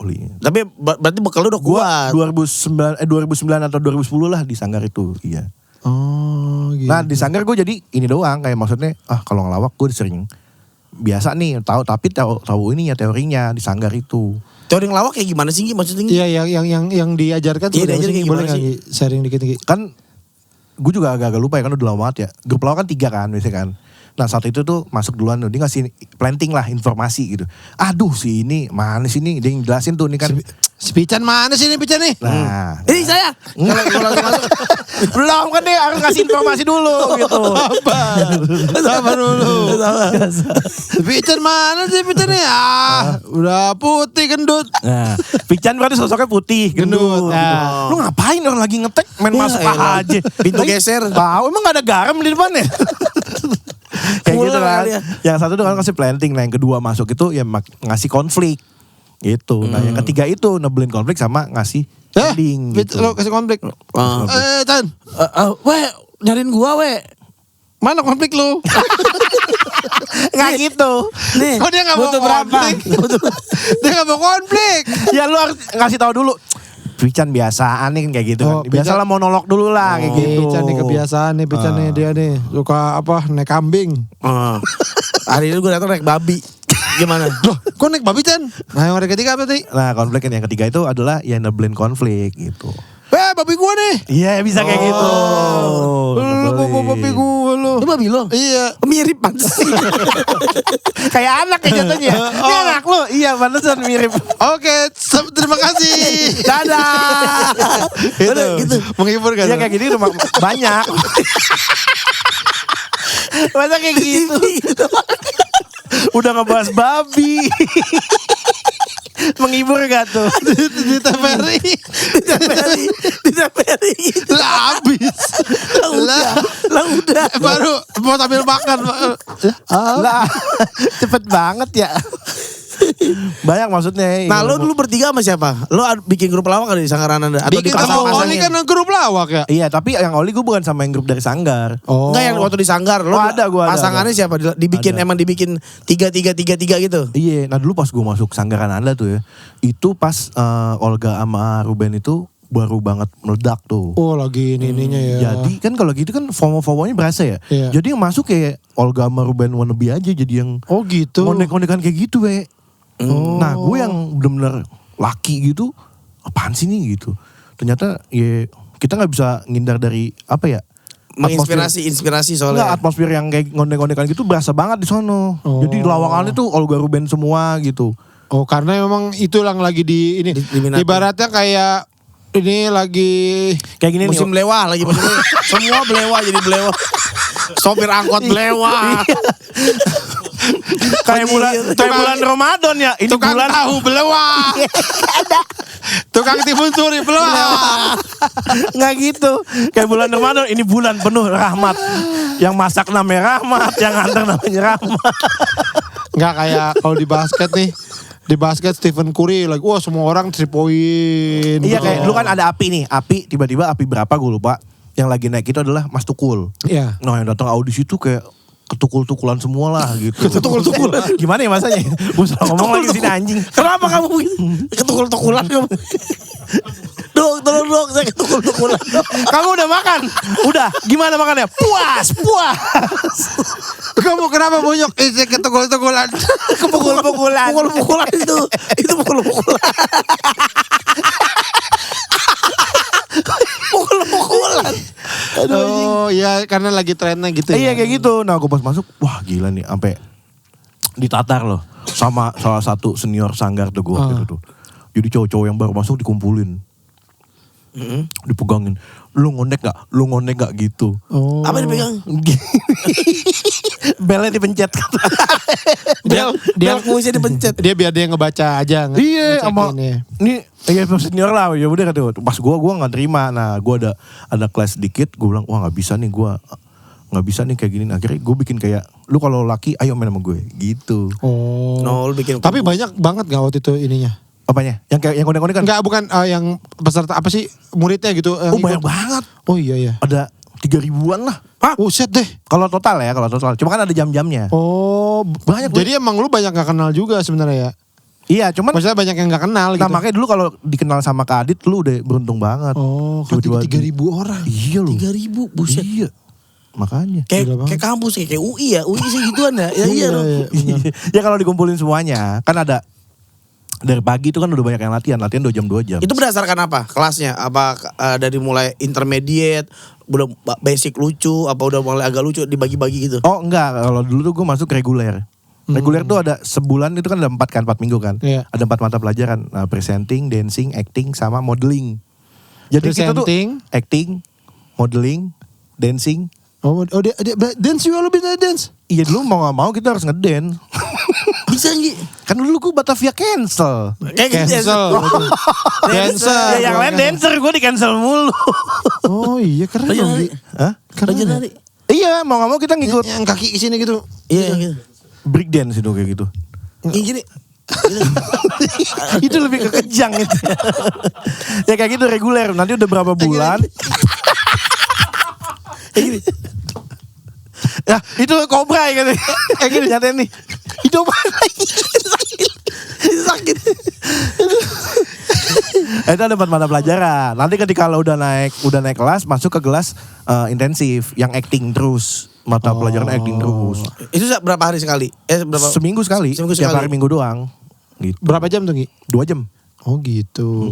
Oli. Tapi berarti bekal lu udah kuat. 2009 atau 2010 lah di Sanggar itu. Iya. Oh gitu. Nah di Sanggar gue jadi ini doang. Kayak maksudnya kalau ngelawak gue sering biasa nih tahu ini ya teorinya di Sanggar itu. Teori ngelawak kayak gimana sih Gi? Maksudnya Gi? Iya yang diajarkan Iya, diajarin kayak boleh gimana nggak sih? sharing dikit Gi? Kan gue juga agak lupa ya kan udah lama banget ya. Grup lawak kan 3 kan biasanya kan. Nah saat itu tuh masuk duluan tuh. Dia ngasih planting lah informasi gitu. Aduh si ini mana sih ini. Dia jelasin tuh nih kan. Si Pican mana sih ini Pican nih? Nah. Ini saya. Kalau langsung masuk. Belum kan dia harus ngasih informasi dulu gitu. Sabar dulu. Si Pican mana sih Pican nih? Udah putih gendut. Nah, Pican berarti sosoknya putih, gendut. Nah. Lu ngapain orang lagi ngetek main masuk aja. Pintu geser. Tahu emang gak ada garam di depannya. Kayak gitu kan. Kali ya. Yang satu tuh kan kasih planting, nah yang kedua masuk itu ya ngasih konflik. Gitu. Nah yang ketiga itu nebelin konflik sama ngasih ending gitu. Lo kasih konflik. Chan. We, nyariin gua we. Mana konflik lu? Nggak gitu. Nih, Oh dia gak mau butuh berapa? konflik. Dia gak mau konflik. Ya lu harus ngasih tahu dulu. Pican biasaan nih kayak gitu Oh, kan. Biasalah monolog dulu lah kayak gitu. Pican nih kebiasaan nih Pican nih dia nih. Suka naik kambing. Hari ini gue datang naik babi. Gimana? Loh kok naik babi Chan? Nah yang ketiga apa tadi? Nah konflik yang ketiga itu adalah ya nebelin konflik gitu. Babi gua nih. Iya bisa kayak gitu. Lu bawa babi gua lu. Itu babi lo? Iya. Mirip pantes. Kayak anak ya jatuhnya. Ini anak lu. Iya pantesan mirip. Oke, terima kasih. Dadah. Gitu. Menghibur kan? Iya kayak gini rumah banyak. Masa kayak gitu. Udah ngebahas babi. Menghibur gak tuh? Ditempeli. Lah habis. Lah udah. Baru mau sambil makan. Lah cepet banget ya. Banyak maksudnya. Nah lo dulu bertiga sama siapa? Lo bikin grup lawak ada di Sanggar Ananda? Atau Bikin dipasang-pasangin? sama Oli kan grup lawak ya? Iya tapi yang Oli gue bukan sama yang grup dari Sanggar. Oh. Enggak yang waktu di Sanggar. Lo ada, gua ada. pasangannya siapa? Dibikin Ada. emang dibikin 3-3-3-3 gitu? Iya, nah dulu pas gue masuk Sanggar Ananda tuh ya. Itu pas Olga sama Ruben itu baru banget meledak tuh. Oh lagi ininya ya. Jadi kan kalau gitu kan FOMO-FOMO-nya berasa ya. Iya. Jadi yang masuk kayak Olga sama Ruben wannabe aja. Jadi yang Oh gitu. ngondek-ngondekan kayak gitu we. Nah gue yang bener-bener laki gitu. Apaan sih nih gitu. Ternyata ya kita gak bisa ngindar dari apa ya. Menginspirasi Enggak, soalnya. atmosfer yang kayak ngondek-ngondekan gitu berasa banget di sono. Oh. Jadi lawakannya tuh Olga Ruben semua gitu. Oh karena memang itu yang lagi di ini. Diminati. Ibaratnya kayak ini lagi Kayak gini Musim nih. belewah lagi musim belewah. Semua belewah jadi belewah. Sopir angkot belewah. Kayak bulan Ramadan ya. Ini tukang bulan tahu belewah. Tukang timun suri belewah. nggak gitu. Kayak bulan Ramadan ini bulan penuh rahmat. Yang masak namanya rahmat, yang nganter namanya rahmat. Nggak kayak kalau di basket nih. Di basket Stephen Curry lagi wah semua orang 3 point. Iya kayak dulu kan ada api nih. Api tiba-tiba api berapa gue lupa. Yang lagi naik itu adalah Mas Tukul. Iya. Nah yang datang audisi itu kayak ketukul-tukulan semua lah gitu. Ketukul-tukulan. Gimana ya masanya? Gue salah ngomong lagi di sini anjing. Kenapa kamu begini? Ketukul-tukulan kamu? Dok, tolong dok, saya ketukul-tukulan. Kamu udah makan? Udah. Gimana makannya? Puas. Kamu kenapa bonyok? Saya ketukul-tukulan. Pukul-pukulan. Pukul-pukulan itu pukul-pukulan. Pukul-pukulan. Oh ya karena lagi trennya gitu Iya ya. kayak gitu. Nah gue pas masuk, wah gila nih, sampai ditatar loh sama salah satu senior sanggar tuh gue waktu itu tuh. Jadi cowok-cowok yang baru masuk dikumpulin, dipegangin. Lu ngonek gak gitu. Oh. Apa dipegang? Belnya dipencet. Bel kuisnya dipencet. Dia biar dia ngebaca aja. Iya sama ngecekin ya. ini ya senior lah ya udah kata pas gua nggak terima. Nah gua ada kelas dikit, gua bilang wah nggak bisa nih gua nggak bisa nih kayak gini. Nah, akhirnya gue bikin kayak lu kalau laki ayo main sama gue gitu. Oh. No, lu bikin. Tapi banyak banget gak waktu itu ininya? Apanya? Yang kayak yang konek-konek kan? Enggak bukan yang peserta apa sih muridnya gitu? yang Oh banyak ikut. banget. Oh iya. Ada 3.000-an lah. Hah? Set deh. Kalau total. Cuma kan ada jam-jamnya. Oh Banyak, Jadi emang lu banyak gak kenal juga sebenarnya ya? Iya, cuman Maksudnya banyak yang gak kenal gitu. nah makanya dulu kalau dikenal sama Kak Adit lu udah beruntung banget. Oh kan Tiba-tiba 3.000 orang. Iya lu. 3.000, buset. Iya. Makanya. Gila banget. Kayak kampus kayak UI ya. UI sih gituan ya. Ya iya dong. Ya kalau dikumpulin semuanya kan ada dari pagi itu kan udah banyak yang latihan 2 jam 2 jam. Itu berdasarkan apa kelasnya? Apa dari mulai intermediate, udah basic lucu, apa udah mulai agak lucu dibagi-bagi gitu? Oh enggak, kalau dulu tuh gue masuk reguler. Reguler tuh ada sebulan itu kan ada 4 minggu kan. Iya. Ada 4 mata pelajaran. Nah, presenting, dancing, acting sama modeling. Jadi kita tuh Presenting. acting, modeling, dancing. Oh dia dance juga lu bisa dance? Iya dulu mau gak mau kita harus ngedance. Bisa nggak? Kan dulu gue Batavia cancel. Kayak gitu. Cancel. Dancer. Ya, yang lain dancer, gue di cancel mulu. Oh iya keren Raja dong. nari. Di. Hah? Keren Raja ya? nari. Iya mau gak mau kita ngikut Yang kaki kesini gitu. Iya gitu. break dance itu kayak gitu. Yang gini. Itu lebih ke kejang itu. Ya kayak gitu reguler. Nanti udah berapa bulan. Kayak gini. Ya itu kobra ya gitu. Kayak gini nyatain nih. Hidup lagi. Sakit. Itu ada 4 mata pelajaran. Nanti ketika lo udah naik kelas, masuk ke kelas intensif yang acting terus. Mata pelajaran acting terus. Itu berapa hari sekali? Berapa? Seminggu sekali. Seminggu Tiap sekali. hari Minggu doang. Gitu. Berapa jam tuh Gi? 2 jam. Oh gitu.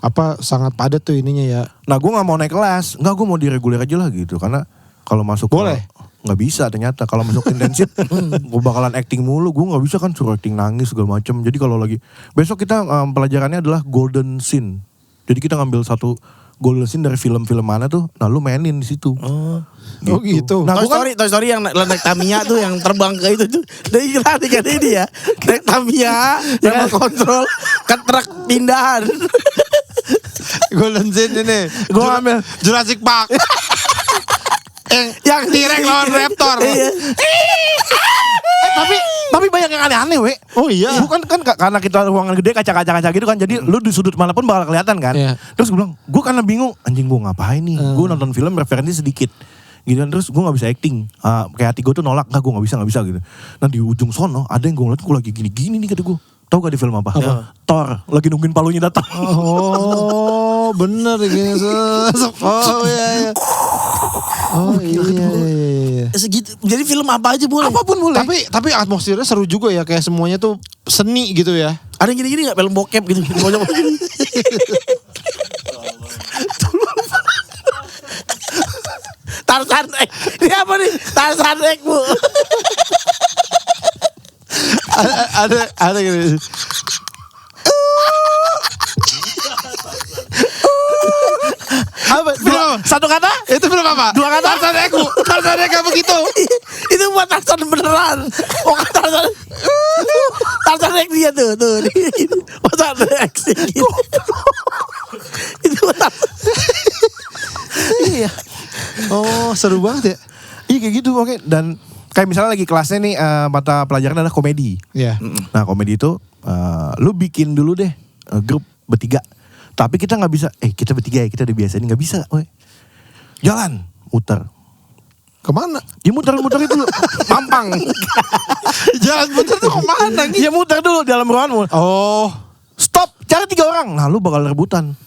Apa sangat padat tuh ininya ya? Nah gue gak mau naik kelas. Enggak, gue mau di reguler aja lah gitu. Karena kalau masuk Boleh? Nggak bisa ternyata. Kalau masuk intensif gue bakalan acting mulu. Gue gak bisa kan suruh acting nangis segala macam. Jadi kalau lagi besok kita pelajarannya adalah golden scene. Jadi kita ngambil satu golden scene dari film-film mana tuh. Nah lu mainin di situ. Oh. Oh gitu. Nah, Toy Story yang naik Tamiya tuh yang terbang ke itu tuh. Dari iklan kan ini ya. Naik Tamiya yang kontrol ke truk pindahan. Golden Scene ini. Gue ngambil Jurassic Park. Yang T-Rex lawan Raptor. Iya. tapi banyak yang aneh-aneh we. Oh iya. Bukan kan karena kita ruangan gede kaca-kaca gitu kan. Jadi lu di sudut manapun bakal kelihatan kan. Iya. Terus gue bilang, gue karena bingung. Anjing gue ngapain nih. Gue nonton film referensi sedikit. Gitu kan. Terus gue gak bisa acting. Kayak hati gue tuh nolak. Enggak, gue gak bisa gitu. Nah di ujung sono ada yang gue ngeliat gue lagi gini-gini nih kata gue. Tahu gak di film apa? Thor. Lagi nungguin palunya datang. Oh bener gitu. Oh iya. Oh iya. Segitu. Jadi film apa aja boleh. Apapun boleh. Tapi atmosfernya seru juga ya, kayak semuanya tuh seni gitu ya. Ada yang gini-gini gak? Film bokep gitu. Tarzan X. Ini apa nih? Tarzan X, Bu. ada gitu. Apa? Satu kata? Itu film apa? 2 kata? Tarzan X begitu. Itu buat Tarzan beneran. Bukan Tarzan. Tarzan X dia tuh. Tarzan X. Itu buat Tarzan. Iya. Oh seru banget ya. Iya kayak gitu oke. Dan kayak misalnya lagi kelasnya nih mata pelajaran adalah komedi. Iya. Nah komedi itu lu bikin dulu deh grup bertiga. Tapi kita gak bisa, kita bertiga ya, kita udah biasa ini gak bisa. Jalan, muter. Kemana? Ya muter-muter itu dulu. Mampang. Jalan muter tuh kemana? Ya muter dulu dalam ruangan. Oh. Stop, cari 3 orang. Nah lu bakal rebutan.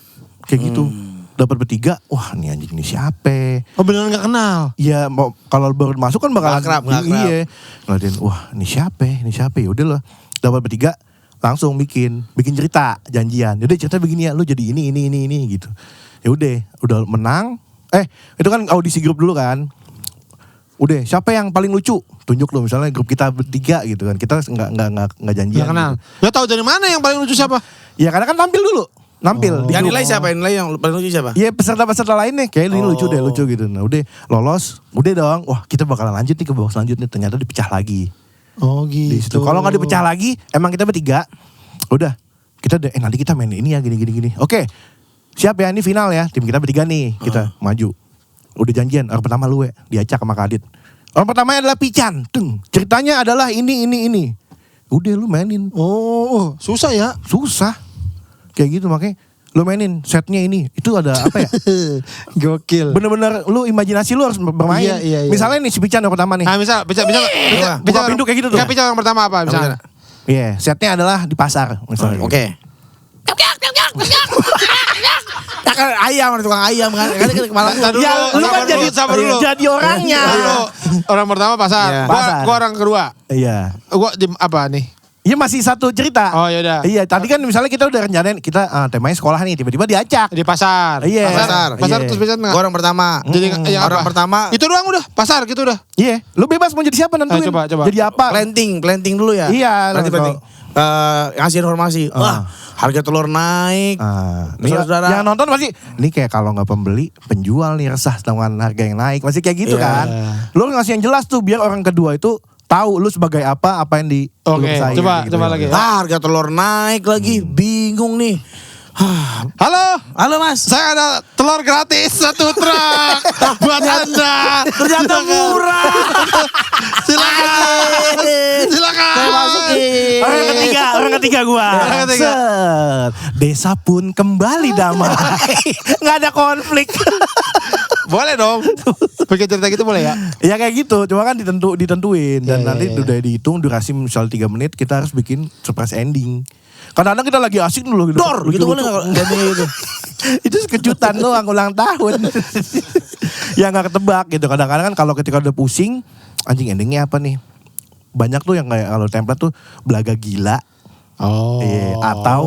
Kayak gitu. Dapat bertiga, wah ini anjing ini siapa? Oh beneran gak kenal? Ya mau kalau baru masuk kan bakal Nggak akrab. Iya. Ngeliatin, wah ini siapa? Ini siapa? Ya udah lah. Dapat bertiga, langsung bikin cerita, janjian. Yaudah cerita begini ya, lu jadi ini gitu. Ya udah menang. Itu kan audisi grup dulu kan. Udah, siapa yang paling lucu? Tunjuk lu misalnya grup kita bertiga gitu kan. Kita nggak janjian. Gak kenal. Gitu. Gak tahu dari mana yang paling lucu siapa? Ya karena kan tampil dulu. Di Yang grup. nilai siapa? Yang nilai yang paling lucu siapa? Iya peserta-peserta lainnya kayak ini lucu gitu. Nah udah lolos, udah dong. Wah kita bakalan lanjut nih ke babak selanjutnya. Ternyata dipecah lagi. Oh Di situ. gitu. Kalau nggak dipecah lagi, emang kita bertiga. Udah kita nanti kita main ini ya gini. Oke, siap ya ini final ya. Tim kita bertiga nih, kita maju. Udah janjian. Orang pertama lu diacak sama Kadit. Orang pertamanya adalah Pican. Ceritanya adalah ini. Udah lu mainin. Oh, susah ya? Susah. Kayak gitu makanya lu mainin setnya ini. Itu ada apa ya? Gokil. Bener-bener lu imajinasi lu harus bermain. Iya. Misalnya nih si Pican yang pertama nih. Nah misal Buka pintu kayak gitu tuh. Pican yang pertama apa misalnya? Iya, setnya adalah di pasar misalnya. Oke. Kan ayam, tukang ayam kan. Kan kepala. Ya, lu kan sabar dulu. jadi orangnya. Orang pertama pasar. Iya. Pasar. Gua orang kedua. Iya. Gua di apa nih? Iya masih satu cerita. Oh yaudah. Iya, tadi kan misalnya kita udah rencanain kita temanya sekolah nih, tiba-tiba diacak. Di pasar. Iya. Pasar Iya. terus bisa nggak? Gua orang pertama. Jadi yang orang apa? pertama. Itu doang udah. Pasar gitu udah. Iya, lu bebas mau jadi siapa nentuin. Coba. Jadi apa? Planting dulu ya. Iya, Planting. Ngasih informasi. Wah, harga telur naik. Nih, Saudara. yang nonton pasti ini kayak kalau nggak pembeli, penjual nih resah dengan harga yang naik. Masih kayak gitu Iya. kan. Lu ngasih yang jelas tuh biar orang kedua itu tahu lu sebagai apa yang di lu Oke, pesaing coba gitu. lagi. Harga telur naik lagi. Bingung nih. Halo Mas. saya ada telur gratis 1 truk buat Anda. Ternyata murah. Silakan. Saya masukin. Orang ketiga gua. Orang ketiga. Set. Desa pun kembali damai. Nggak ada konflik. Boleh dong. Bikin cerita gitu boleh ya? Ya kayak gitu, cuma kan ditentuin dan Iya, nanti iya. udah dihitung durasi misal 3 menit kita harus bikin surprise ending. Kadang-kadang kita lagi asik dulu Dor, gitu boleh nggak? Gantinya gitu. Itu kejutan doang ulang tahun. Ya nggak ketebak gitu. Kadang-kadang kan kalau ketika udah pusing, anjing endingnya apa nih? Banyak tuh yang kayak kalau template tuh belaga gila. Oh. Atau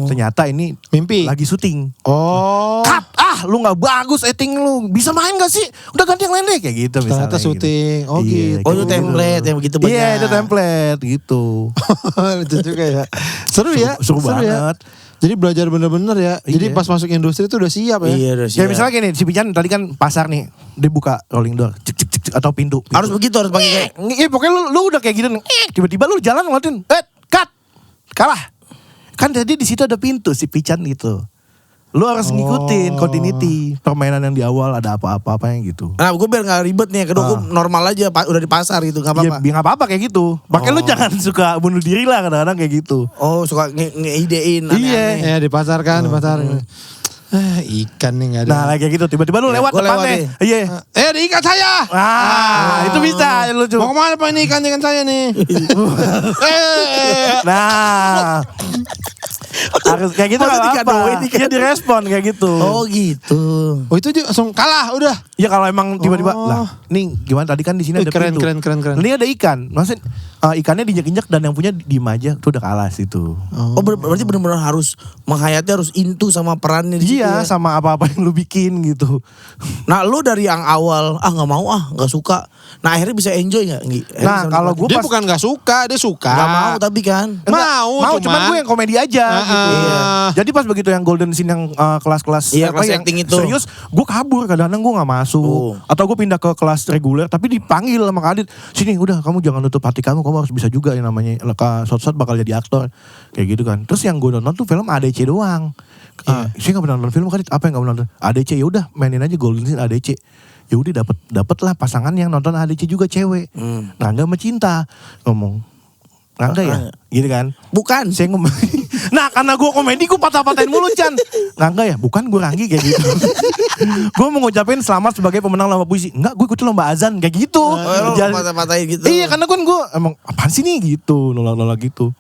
ternyata ini Mimpi. lagi syuting. Oh. Cut! Lu gak bagus acting lu. Bisa main gak sih? Udah ganti yang lain deh. Kayak gitu misalnya. Ternyata syuting. Gitu. Oh gitu. Oh itu template yang begitu banyak. Iya itu template gitu. Lucu juga ya. Seru ya. Seru banget. Ya. Jadi belajar bener-bener ya. Jadi Iya. pas masuk industri itu udah siap ya. Iya udah Ya siap. misalnya gini, si Pican tadi kan pasar nih. Dia buka rolling door. Cek cek cek atau pintu. Harus begitu, harus pakai kayak. Iya pokoknya lu udah kayak gitu. Tiba-tiba lu jalan ngeliatin. Cut! Kalah. Kan tadi di situ ada pintu si Pican gitu. Lu harus ngikutin continuity permainan yang di awal ada apa-apa yang gitu. Nah gue biar gak ribet nih. Kedua gue normal aja, udah di pasar gitu, gak Ya, apa-apa. gak apa-apa kayak gitu. Makanya lu jangan suka bunuh diri lah kadang-kadang kayak gitu. Oh suka ngeidein Iya. Ya di pasar kan, di pasar. Ikan nih gak ada. Nah kayak gitu. Tiba-tiba lu Ya, lewat gua lewat depannya. Iya. Di ikan saya. Itu bisa lu Mau kemana pak ini ikan dengan saya nih? Nah. Harus kayak gitu Harus gak apa-apa. dikadoin, Iya direspon kayak gitu. Oh gitu. Oh itu dia langsung kalah udah. Ya kalau emang tiba-tiba Oh. lah, nih gimana tadi kan di sini ada Keren, pintu. keren. Ini ada ikan. Maksud ikannya diinjek-injek dan yang punya diem aja tuh udah kalah situ. Oh berarti benar-benar harus menghayati, harus into sama perannya di situ Iya, ya. sama apa-apa yang lu bikin gitu. Nah lu dari yang awal nggak mau nggak suka. Nah akhirnya bisa enjoy nggak? Nah, kalau gue Dia pas bukan gak suka, dia suka. nggak mau tapi kan. mau cuman gue yang komedi aja gitu. Iya. Jadi pas begitu yang golden scene yang kelas-kelas Iya, apa kelas yang acting itu. serius, gue kabur kadang-kadang gue nggak masuk. Oh. Atau gue pindah ke kelas reguler tapi dipanggil sama Kak Adit, "Sini udah kamu jangan nutup hati kamu harus bisa juga yang namanya suatu saat bakal jadi aktor." Kayak gitu kan. Terus yang gue nonton tuh film ADC doang. Saya nggak pernah nonton film Kak Adit, apa yang nggak pernah nonton? ADC ya udah mainin aja golden scene ADC. Ya udah dapet lah pasangan yang nonton ADC juga cewek. Rangga sama Cinta ngomong. Rangga ya? Gitu kan. Bukan. Saya ngomong Nah karena gue komedi gue patah-patahin mulu Chan. Enggak ya, bukan gue Ranggi kayak gitu. Gue mau ngucapin selamat sebagai pemenang lomba puisi. Enggak, gue ikut lomba azan kayak gitu. Lo patah-patahin gitu. Iya karena kan gue emang apaan sih nih gitu, nolak-nolak gitu.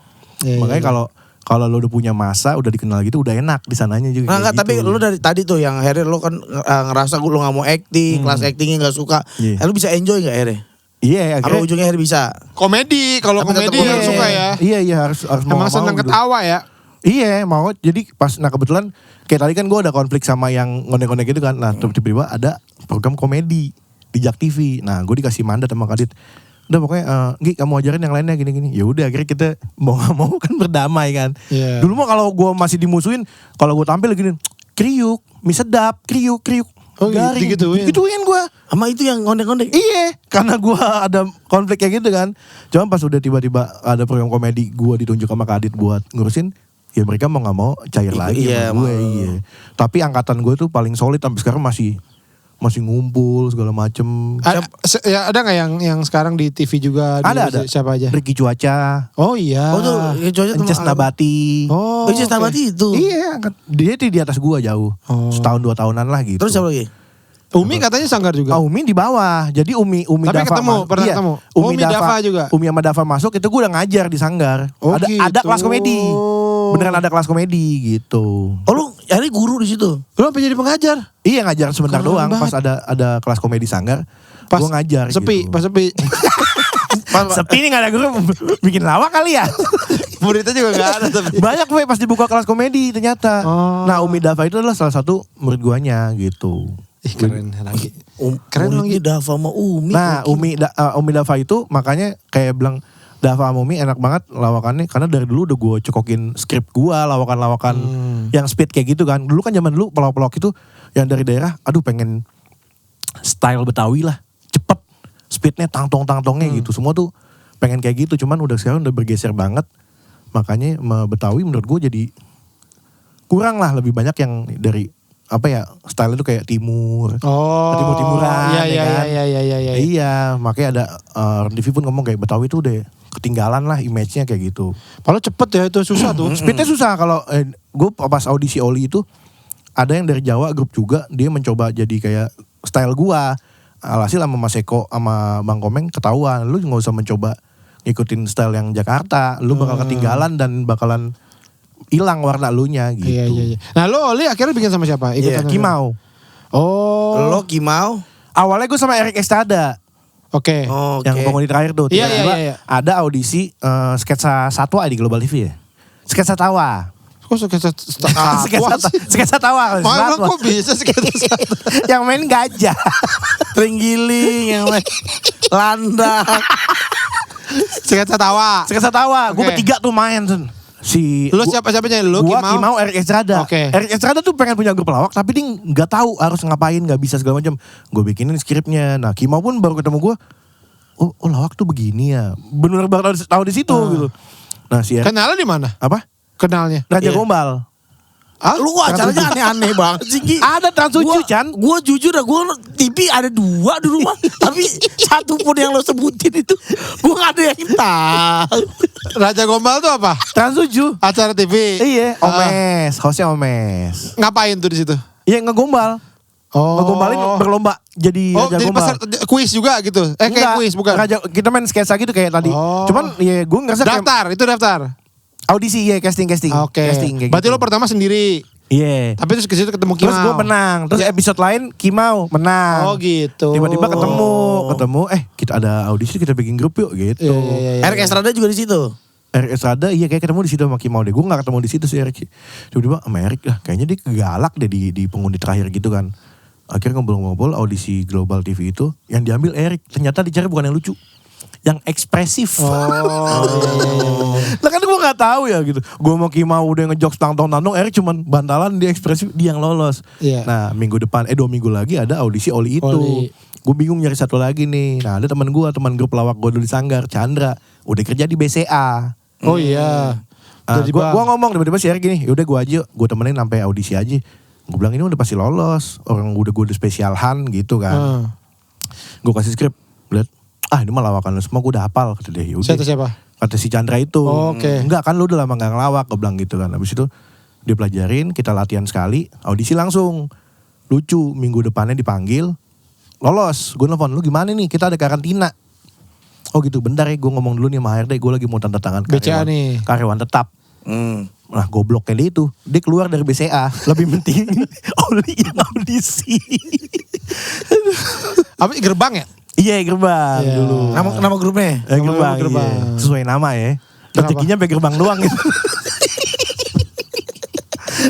Makanya kalau lo udah punya masa, udah dikenal gitu, udah enak di sananya juga. Enggak, gitu. tapi lu dari tadi tuh yang akhirnya lu kan ngerasa lu gak mau acting, kelas actingnya gak suka. Lu bisa enjoy gak akhirnya? Iya, Apa ujungnya akhirnya bisa? Komedi, kalau Tapi tetap komedi yang komedi. suka ya. Iya harus Emang seneng gitu. ketawa ya. Iya mau, jadi pas, nah kebetulan kayak tadi kan gue ada konflik sama yang ngondek-ngondek gitu kan. Nah tiba-tiba ada program komedi di Jak TV. Nah gue dikasih mandat sama Kadit. Udah pokoknya, Gi kamu ajarin yang lainnya gini-gini. Ya udah akhirnya kita mau gak mau kan berdamai kan. Iya. Dulu mah kalau gue masih dimusuhin, kalau gue tampil gini, kriuk, mie sedap, kriuk. Oh, garing. Digituin gue. Sama itu yang ngondek-ngondek. Iya, karena gue ada konflik kayak gitu kan. Cuma pas udah tiba-tiba ada program komedi gue ditunjuk sama Kadit buat ngurusin, ya mereka mau gak mau cair lagi Iya, sama gue. Iya. Tapi angkatan gue tuh paling solid sampai sekarang masih ngumpul segala macem. Ada nggak yang sekarang di TV juga? Ada. Siapa aja? Ricky Cuaca, Oh iya. Oh tuh, Jojo Encas Nabati. Oh, Encas oke. Nabati itu. Iya, dia di atas gue jauh. Oh. Setahun 2 tahunan lah gitu. Terus siapa lagi? Umi katanya sanggar juga. Umi di bawah. Jadi Umi Tapi Dava ketemu, pernah iya, ketemu. Umi Dava juga. Umi sama Dava masuk itu gue udah ngajar di Sanggar. Oh, ada gitu. kelas komedi. Beneran ada kelas komedi gitu. Oh lu hari guru di situ. Lu apa jadi pengajar? Iya ngajar sebentar Keren doang. banget. Pas ada kelas komedi Sanggar, Pas gue ngajar sepi, gitu. pas sepi. Sepi nih gak ada guru, bikin lawak kali ya. Muridnya juga gak ada tapi. Banyak gue pas dibuka kelas komedi ternyata. Oh. Nah Umi Dava itu adalah salah satu murid guanya gitu. Ih keren lagi. Umi Keren lagi. Dava sama Umi. Nah Umi Dava itu makanya kayak bilang Dava sama Umi enak banget lawakannya. Karena dari dulu udah gue cokokin skrip gue, lawakan-lawakan yang speed kayak gitu kan. Dulu kan zaman dulu pelawak-pelawak itu yang dari daerah, aduh pengen style Betawi lah, cepet. Speednya tangtong-tangtongnya gitu. Semua tuh pengen kayak gitu. Cuman udah sekarang udah bergeser banget. Makanya Betawi menurut gue jadi kurang lah. Lebih banyak yang dari apa ya, style itu kayak timur. Oh. Timur-timuran Iya, ya kan. Iya. Iya, makanya ada TV pun ngomong kayak Betawi tuh udah ketinggalan lah image-nya kayak gitu. Padahal cepet ya itu susah tuh. Speednya susah kalau gue pas audisi Oli itu ada yang dari Jawa grup juga, dia mencoba jadi kayak style gua. Alhasil sama Mas Eko sama Bang Komeng ketahuan, lu gak usah mencoba ngikutin style yang Jakarta, lu bakal ketinggalan dan bakalan hilang warna lu nya gitu. Iya. Nah lo Oli akhirnya bikin sama siapa? Iya, Ikutan Kimau. Oh. Lo Kimau. Awalnya gue sama Erik Estrada. Oke. Oke. Yang penghuni terakhir tuh. Iya, Tiba-tiba iya. ada audisi sketsa satwa di Global TV ya. Sketsa tawa. Kok sketsa Sketsa tawa. Malah Satwa. kok bisa sketsa Yang main gajah. Terenggiling yang lain. Landak. sketsa tawa. Sketsa tawa. Gue Oke. bertiga tuh main. Sun. Lu siapa-siapanya? Lu Gua Kimau? Kimau, Erik Estrada. Oke. Erik Estrada tuh pengen punya grup pelawak tapi dia nggak tahu harus ngapain, nggak bisa segala macam. Gue bikinin skripnya. Nah Kimau pun baru ketemu gue. Oh lawak tuh begini ya. Bener baru tahu di situ gitu. Nah si Erik Kenalnya di mana? apa? Kenalnya. Raja Iya. Gombal. Ah, Lu kok acaranya aneh-aneh banget sih Ki. Ada Trans 7 Chan. Gue jujur dah, gue TV ada 2 di rumah. Tapi satu pun yang lo sebutin itu gue gak ada yang tahu. Raja Gombal tuh apa? Trans 7. Acara TV. Iya, Omes, hostnya Omes. Ngapain tuh di situ? Iya ngegombal. Oh. Ngegombalin berlomba jadi Oh, Raja jadi Gombal. kuis juga gitu. Kayak Enggak, kuis bukan. Kita main sketsa gitu kayak tadi. Oh. Cuman ya gue ngerasa kayak Daftar, itu daftar. audisi ya casting. Oke. Casting kayak Berarti gitu. lo pertama sendiri. Iya. Tapi terus ke situ ketemu Kimau. Terus gue menang. Terus episode lain Kimau menang. Oh gitu. Tiba-tiba ketemu, kita ada audisi, kita bikin grup yuk gitu. Iya. Erik Estrada juga di situ. Erik Estrada iya kayak ketemu di situ sama Kimau deh. Gue gak ketemu di situ sih Erik. Tiba-tiba sama Erik kayaknya dia galak deh di pengundi terakhir gitu kan. Akhirnya ngobrol-ngobrol audisi Global TV itu yang diambil Erik. Ternyata dicari bukan yang lucu, yang ekspresif. Lah kan gue gak tahu ya gitu. Gue mau Kimau udah ngejokes tantong-tantong, Erik cuman bantalan, dia ekspresif, dia yang lolos. Iya. Nah minggu depan 2 minggu lagi ada audisi Oli itu. Oli. Gue bingung nyari satu lagi nih. Nah ada teman grup lawak gue dulu di Sanggar, Chandra, udah kerja di BCA. Oh iya. Jadi Gue ngomong tiba-tiba si Erik gini, yaudah gue aja, gue temenin sampai audisi aja. Gue bilang ini udah pasti lolos, orang gue udah spesialhan gitu kan. Gue kasih skrip, lihat, ini mah lawakan lu semua gue udah hafal kata dia. Yaudah. Siapa? Kata si Chandra itu. Oke. Enggak kan lu udah lama gak ngelawak, gue bilang gitu kan. Habis itu dia pelajarin, kita latihan sekali, audisi langsung. Lucu, minggu depannya dipanggil, lolos. Gue nelfon, lu gimana nih, kita ada karantina. Oh gitu, bentar ya gue ngomong dulu nih sama HRD, gue lagi mau tanda tangan BCA nih. karyawan tetap. Nah gobloknya dia itu, dia keluar dari BCA, lebih penting Oli yang audisi. Apa gerbang ya? Iya gerbang Iya. dulu. Nama grupnya. Gerbang, gerbang. iya. Sesuai nama ya. Kenapa? Rezekinya sampai gerbang doang gitu.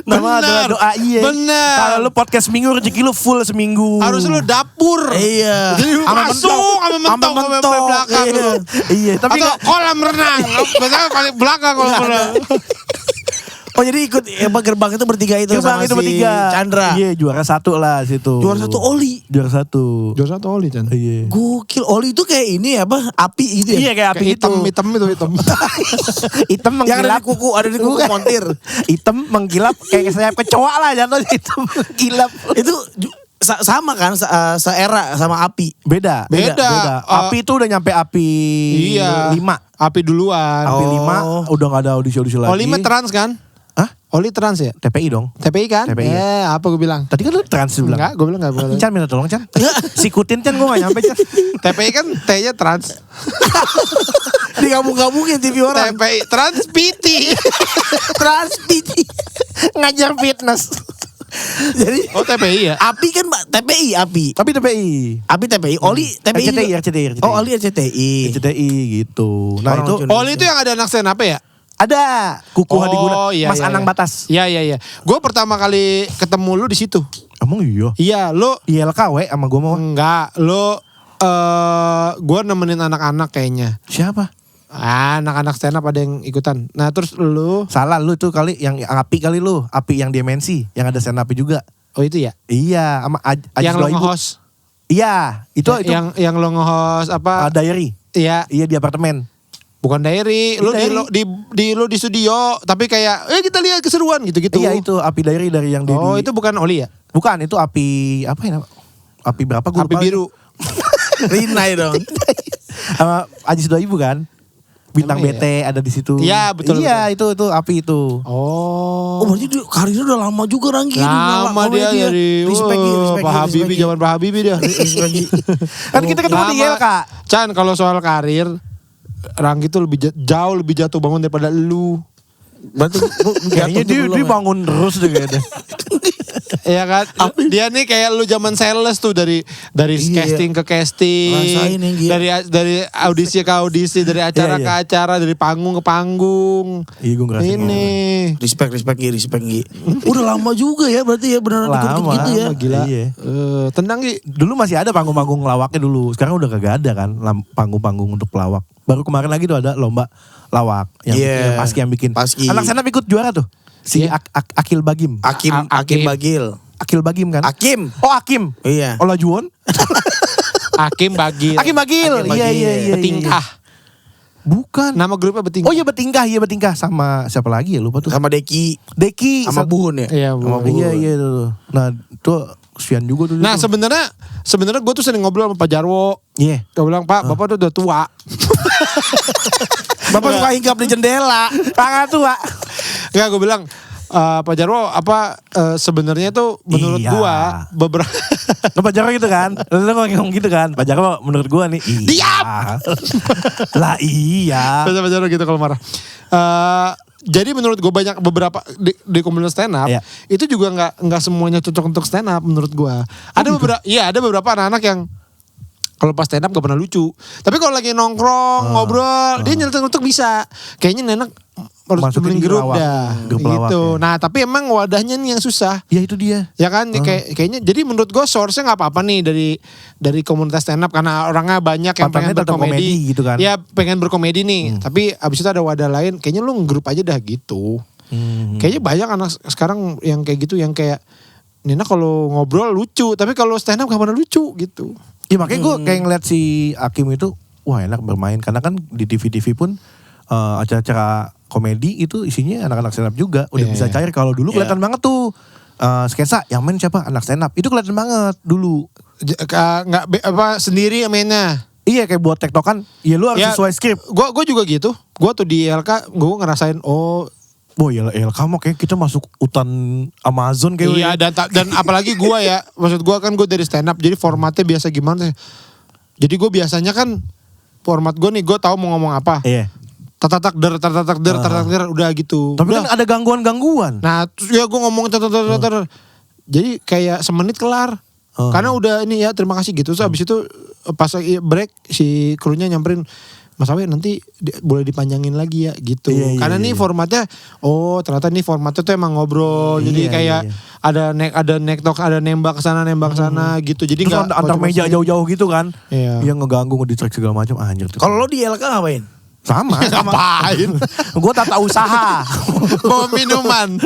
Nama Bener. adalah doa iya. Bener. Kalau lu podcast seminggu rezeki lu full seminggu. Harus lu dapur. Iya. Jadi masuk sama mentok sampai belakang Iya. lu. Iya, tapi Atau kolam renang. Biasanya paling belakang kolam renang. Oh jadi ikut gerbang itu bertiga itu gerbang sama itu si bertiga. Chandra. Iya, juara 1 lah situ. Juara 1 Oli. Juara 1. Juara satu Oli Chan. Iya. Gokil, Oli itu kayak ini apa? Api gitu ya? Iya kayak api Kayak hitam, itu. hitam itu hitam. Hitam Yang ada mengkilap. di kuku, ada di kuku montir. Hitam mengkilap kayak sayap kecoa lah jatuhnya hitam mengkilap. Itu sama kan seera sama api. Beda. Beda. Api itu udah nyampe api Iya. 5. Api duluan. Api Oh. 5 udah gak ada audisi-audisi lagi. Oli mah trans kan? Hah? Oli trans ya? TPI dong. TPI kan? TPI. Apa gue bilang? Tadi kan lu trans bilang. Enggak, gue bilang enggak. Chan minta tolong Chan. Sikutin Chan gue gak nyampe Chan. TPI kan T-nya trans. Digabung-gabungin TV orang. TPI trans PT. Transpiti. Ngajar fitness. Jadi Oh TPI ya? api kan TPI api. Tapi TPI. Api TPI, Oli TPI. RCTI. Oh Oli RCTI. RCTI gitu. Nah Orang itu lucu nih. Oli itu yang ada anak stand apa ya? ada Kuku Hadiguna. iya, Mas iya, Anang iya. Batas. Iya. Gue pertama kali ketemu lu di situ. Emang iya? Iya, lu ILKW sama gue mau. enggak, lu gue nemenin anak-anak kayaknya. Siapa? Anak-anak stand up ada yang ikutan. Nah terus lu, Salah lu tuh kali yang api kali lu. Api yang dimensi. Yang ada stand up juga. oh itu ya? Iya sama Ajis Yang lo Doaibu. nge-host. Iya itu itu Yang lo nge-host apa? diary. Iya, Iya di apartemen. bukan diary. Lu Diary. lu di studio, tapi kayak kita lihat keseruan gitu-gitu. Iya itu api diary dari yang Oh, itu bukan Oli ya? bukan itu api apa ya? Api berapa gue Api biru. Rinai dong. Sama Ajis Doaibu kan? Bintang Emang BT ada di situ. Iya, betul, Iya itu api itu. Oh. Oh berarti dia karirnya udah lama juga Ranggi. Lama dia dari Respect Pak Habibie, zaman Pak Habibie dia. Kan kita ketemu di Lama. YLK. Chan, kalau soal karir, Ranggi tuh jauh lebih jatuh bangun daripada lu. Berarti Kayaknya dia bangun terus deh kayaknya. Iya kan? Dia nih kayak lu zaman sales tuh dari Iya. casting ke casting, Rasain yang gila. dari audisi ke audisi, dari acara Iya, ke acara, dari panggung ke panggung. Iya gue ngerasain. Ini respect Gi. Udah lama juga ya berarti ya beneran ikut-ikut gitu ya. gila. Iya. Tendang Gi. Dulu masih ada panggung-panggung lawaknya dulu. Sekarang udah kagak ada kan panggung-panggung untuk pelawak. Baru kemarin lagi tuh ada lomba lawak yang Iya. Paski yang bikin. Paski. Anak sana ikut juara tuh. Si Iya. Akil Bagim. Akim Bagil. Akil Bagim kan? Akim. Oh Akim. Iya. Olah Juwon. Hakim Bagil. Hakim Bagil. Hakim Bagil. Iya. Betingkah. Bukan. Nama grupnya Betingkah. Oh iya Betingkah sama siapa lagi ya lupa tuh. Sama Deki. Deki. Sama Buhun ya. Iya, Sama Buhun. Buhun. Iya tuh. Nah itu Sian juga tuh. Nah sebenarnya gue tuh sering ngobrol sama Pak Jarwo. Iya. Gue bilang Pak, Bapak tuh udah tua. Bapak suka hinggap di jendela. Tangan tua. Enggak, gue bilang Pak Jarwo sebenarnya tuh menurut Iya. gua beberapa Lo Pak Jarwo gitu kan? Lo ngomong gitu kan? Pak Jarwo menurut gua nih. Iya. Diam! Lah iya. Pak Jarwo gitu kalau marah. Jadi menurut gue banyak beberapa di komunitas stand up Iya. itu juga nggak semuanya cocok untuk stand up menurut gue. Ada beberapa anak-anak yang kalau pas stand up gak pernah lucu. Tapi kalau lagi nongkrong ngobrol dia nyeletuk bisa. Kayaknya nenek harus Masukin beli di grup lawak. dah Grup lawak gitu. ya. Nah tapi emang wadahnya nih yang susah. Ya itu dia. Ya kan kayaknya jadi menurut gue source-nya nggak apa-apa nih dari komunitas stand up karena orangnya banyak yang pengen Patternnya tetap berkomedi komedi gitu kan. Ya pengen berkomedi nih, tapi abis itu ada wadah lain, kayaknya lu nge-grup aja dah gitu. Kayaknya banyak anak sekarang yang kayak gitu yang kayak Nina kalau ngobrol lucu, tapi kalau stand up gak pernah lucu gitu. Ya makanya gue kayak ngeliat si Hakim itu wah enak bermain karena kan di TV-TV pun acara-acara komedi itu isinya anak-anak stand up juga udah Iya, bisa iya. cair. Kalau dulu kelihatan banget tuh sketsa yang main siapa anak stand up itu kelihatan banget dulu. Nggak sendiri mainnya. Iya kayak buat tektokan, ya lu harus Ya, sesuai skrip. Gue juga gitu. Gue tuh di LK gue ngerasain Oh ya kamu kayak kita masuk hutan Amazon kayak. iya dan apalagi gue ya, maksud gue kan gue dari stand up, jadi formatnya biasa gimana sih? Jadi gue biasanya kan format gue nih, gue tahu mau ngomong apa. Iya. Tatatak der udah gitu. Tapi Udah. kan ada gangguan-gangguan. Nah, terus ya gue ngomong ter. Jadi kayak semenit kelar. Karena udah ini ya terima kasih gitu. Terus abis itu pas break si krunya nyamperin, Mas Awe nanti boleh dipanjangin lagi ya gitu. Iya, Karena nih formatnya, ternyata nih formatnya tuh emang ngobrol. Jadi kayak ada neck talk, ada nembak ke sana gitu. Jadi Terus nggak antar meja jauh-jauh gitu kan. Iya. Yang ngeganggu, ngedistract segala macam. Anjir tuh. Kalau lo di LK ngapain? sama. ngapain? Gue tata usaha. Bawa minuman.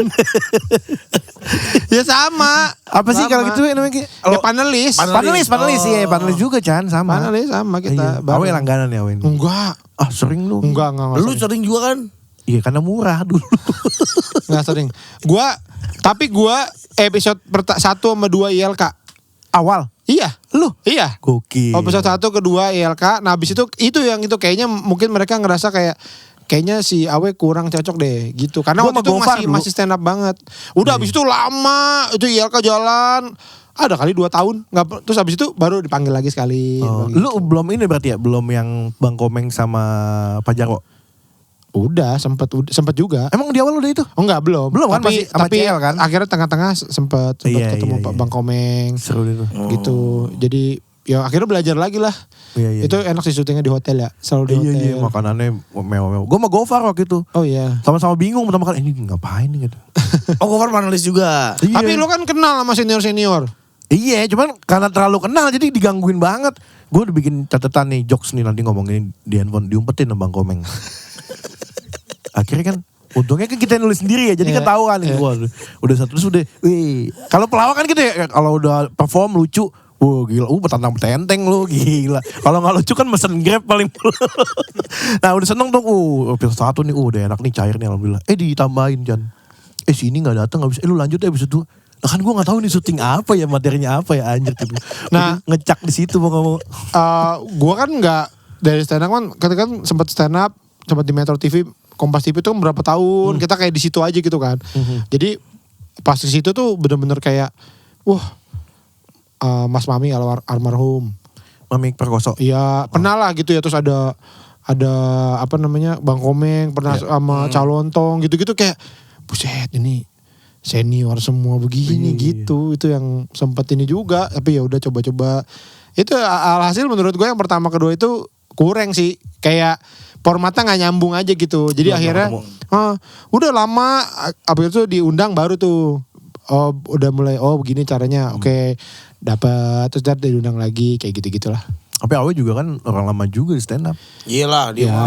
Ya sama. Apa sih Sama. kalau gitu namanya? Ya panelis. Panelis iya, panelis juga Chan sama. Panelis sama kita. Iya. Awe langganan ya Awe ini. Enggak. Ah sering lu. Enggak Lu sering juga kan? Iya karena murah dulu. Enggak sering. Tapi gua episode 1 sama 2 ILK. Awal. Iya. Lu? Iya. Gokil. Episode 1 kedua ILK. Nah habis itu yang kayaknya mungkin mereka ngerasa kayaknya si Awe kurang cocok deh gitu. Karena Gua waktu itu sama Gofar dulu. masih stand up banget. Udah habis itu lama itu ILK jalan. Ada kali 2 tahun. Nggak, terus habis itu baru dipanggil lagi sekali. Oh, Gitu. lu belum ini berarti ya? Belum yang Bang Komeng sama Pak Jarwo? Udah sempet juga. Emang di awal udah itu? Oh enggak belum. Belum kan, tapi, masih sama tapi CL kan? akhirnya tengah-tengah sempet Iya, ketemu iya, Pak iya. Bang Komeng Seru itu. gitu. Jadi ya akhirnya belajar lagi lah. Iya, iya. Itu enak sih syutingnya di hotel ya. Selalu di Iya, hotel. iya, makanannya mewah-mewah. Gue sama Gofar waktu itu. Oh iya. Sama-sama bingung pertama kali, ini ngapain nih gitu. Oh, Gofar panelis juga. Iya. Tapi lo kan kenal sama senior-senior. Iya, cuman karena terlalu kenal jadi digangguin banget. Gue udah bikin catatan nih, jokes nih nanti ngomongin di handphone, diumpetin sama Bang Komeng. Akhirnya kan, untungnya kan kita nulis sendiri ya, jadi Iya, ketahuan. iya. Wah, udah satu terus udah, wih. Kalau pelawak kan gitu ya, kalau udah perform lucu, wah gila, petantang petenteng lu, gila. Kalau nggak lucu kan mesen Grab paling. Nah udah seneng tuh, episode 1 nih, udah enak nih, cair nih alhamdulillah. Ditambahin Jan, sini nggak datang, nggak bisa. Lu lanjut ya episode 2. Nah kan gue gak tahu nih syuting apa ya, materinya apa ya anjir tuh. Nah, ngecak di situ mau ngomong. Gua kan nggak dari stand up kan, ketika kan sempat stand up, sempat di Metro TV, Kompas TV itu kan berapa tahun, kita kayak di situ aja gitu kan. Jadi pas di situ tuh bener-bener kayak, Mas Mami almarhum. Mami Perkoso. Iya, pernah lah gitu ya, terus ada apa namanya Bang Komeng, pernah sama Calontong gitu-gitu kayak, buset ini senior semua begini gitu. Itu yang sempat ini juga, tapi ya udah coba-coba. Itu alhasil menurut gue yang pertama kedua itu kurang sih, kayak formatnya nggak nyambung aja gitu. Jadi akhirnya udah lama, abis itu diundang baru tuh. Udah mulai begini caranya. Oke, dapat terus diundang lagi kayak gitu-gitulah. Tapi Awe juga kan orang lama juga di stand up. Iyalah dia. Ya. mah.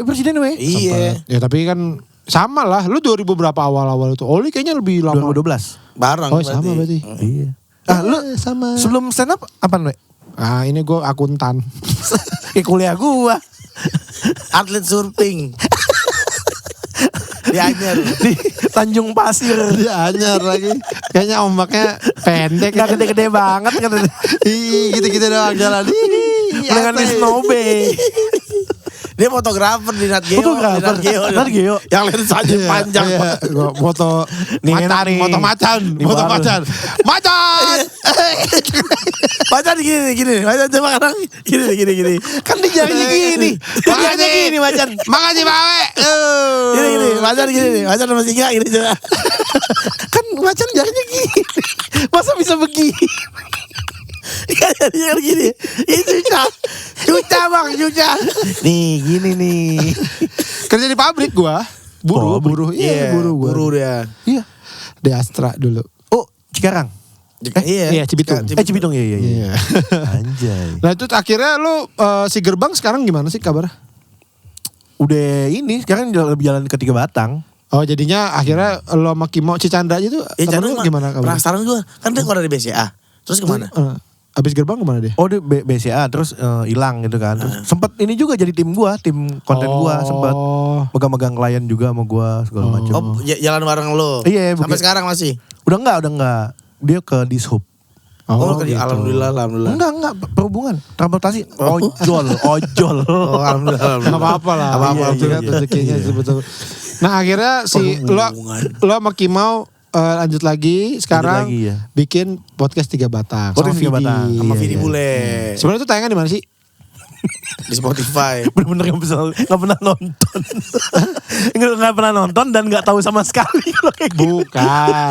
Presiden we. Iya. Ya tapi kan sama lah, lu 2000 berapa awal-awal itu. Oli kayaknya lebih lama. 2012. Bareng Oh sama berarti. Iya. Lu sama. sebelum stand up apaan we? Ini gue akuntan. Kayak kuliah gua. Atlet surfing. Di Anyer. Di Tanjung Pasir. Dia anyar lagi. Kayaknya ombaknya pendek. Gak gede-gede banget kan. Gitu-gitu doang jalan. Dengan di Snobe. Dia fotografer di Nat Geo. Fotografer? Nat Geo? Yang lensanya panjang Iya, banget. gua foto Nih, macan, enak nih. foto macan, Nih foto baru. macan. Macan! Macan gini. Macan coba kadang gini. Kan di jarinya gini. Kan jarinya gini macan. Makasih Pak Awe. Gini. Macan gini. Macan sama singa gini coba. Kan macan jarinya gini. Masa bisa begini? Kan gini. Itu cuca bang. Nih gini nih. Kerja di pabrik gua. Buruh. Iya, buruh gua. Buru dia. Iya. Di Astra dulu. Oh Cikarang. Iya, Cibitung. Cibitung iya. Iya. Anjay. Nah itu akhirnya lu si Gerbang sekarang gimana sih kabar? Udah ini sekarang lebih jalan ke 3 Batang. Oh jadinya akhirnya lo sama Kimo Cicanda aja tuh Ya temen lu gimana kabar? Penasaran gue. Kan dia keluar dari BCA. Terus kemana? Abis Gerbang kemana deh? Oh dia BCA terus hilang gitu kan. Terus sempet ini juga jadi tim gua, tim konten gua sempet megang-megang klien juga sama gua segala macam. Oh jalan bareng lo. Iya, Sampai bukan- sekarang masih. Udah enggak. Dia ke Dishub. Oh, gitu. alhamdulillah. Enggak, perhubungan, transportasi, ojol. Oh, alhamdulillah. Nggak apa-apa lah. Apa-apa, Itu kan iya. rezekinya sih, betul. Nah akhirnya si lo sama Kimau lanjut lagi sekarang Lanjut lagi, ya. bikin podcast 3 Batang Podcast sama 3 Batang. Vidi. Sama Iya, Vidi iya. Bule. Sebenarnya itu tayangan di mana sih? Di Spotify. Bener-bener gak pernah nonton. Gak pernah nonton dan gak tahu sama sekali kalau kayak gitu. Bukan.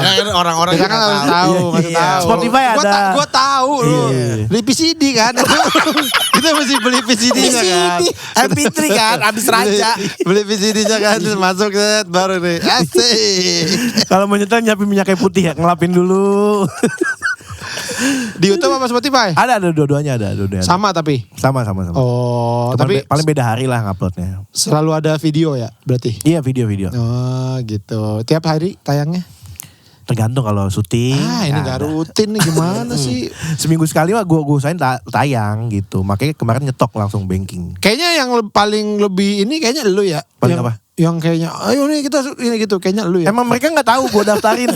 Kan orang-orang Kita yang kan nggak harus tahu, Iya, harus iya. tahu. Spotify ada. Gua tahu lu. Iya. Beli PCD kan. Kita mesti beli PCD-nya kan. MP3 kan, abis raja. Beli PCD-nya kan terus masuk set baru nih. Asik. Kalau mau nyetel nyiapin minyak kayu putih ya, ngelapin dulu. Di YouTube apa Spotify? ada dua-duanya ada. Sama tapi. Sama. Oh, Cuman tapi paling beda hari lah nguploadnya. selalu ada video ya berarti. Iya video. Oh, gitu. Tiap hari tayangnya? Tergantung kalau syuting. Ini ada. gak rutin nih gimana sih? Seminggu sekali mah gue usahain tayang gitu. Makanya kemarin nyetok langsung banking. Kayaknya yang paling lebih ini kayaknya lu ya. Paling yang, apa? Yang kayaknya ayo nih kita ini gitu kayaknya lu ya. Emang mereka nggak tahu gue daftarin.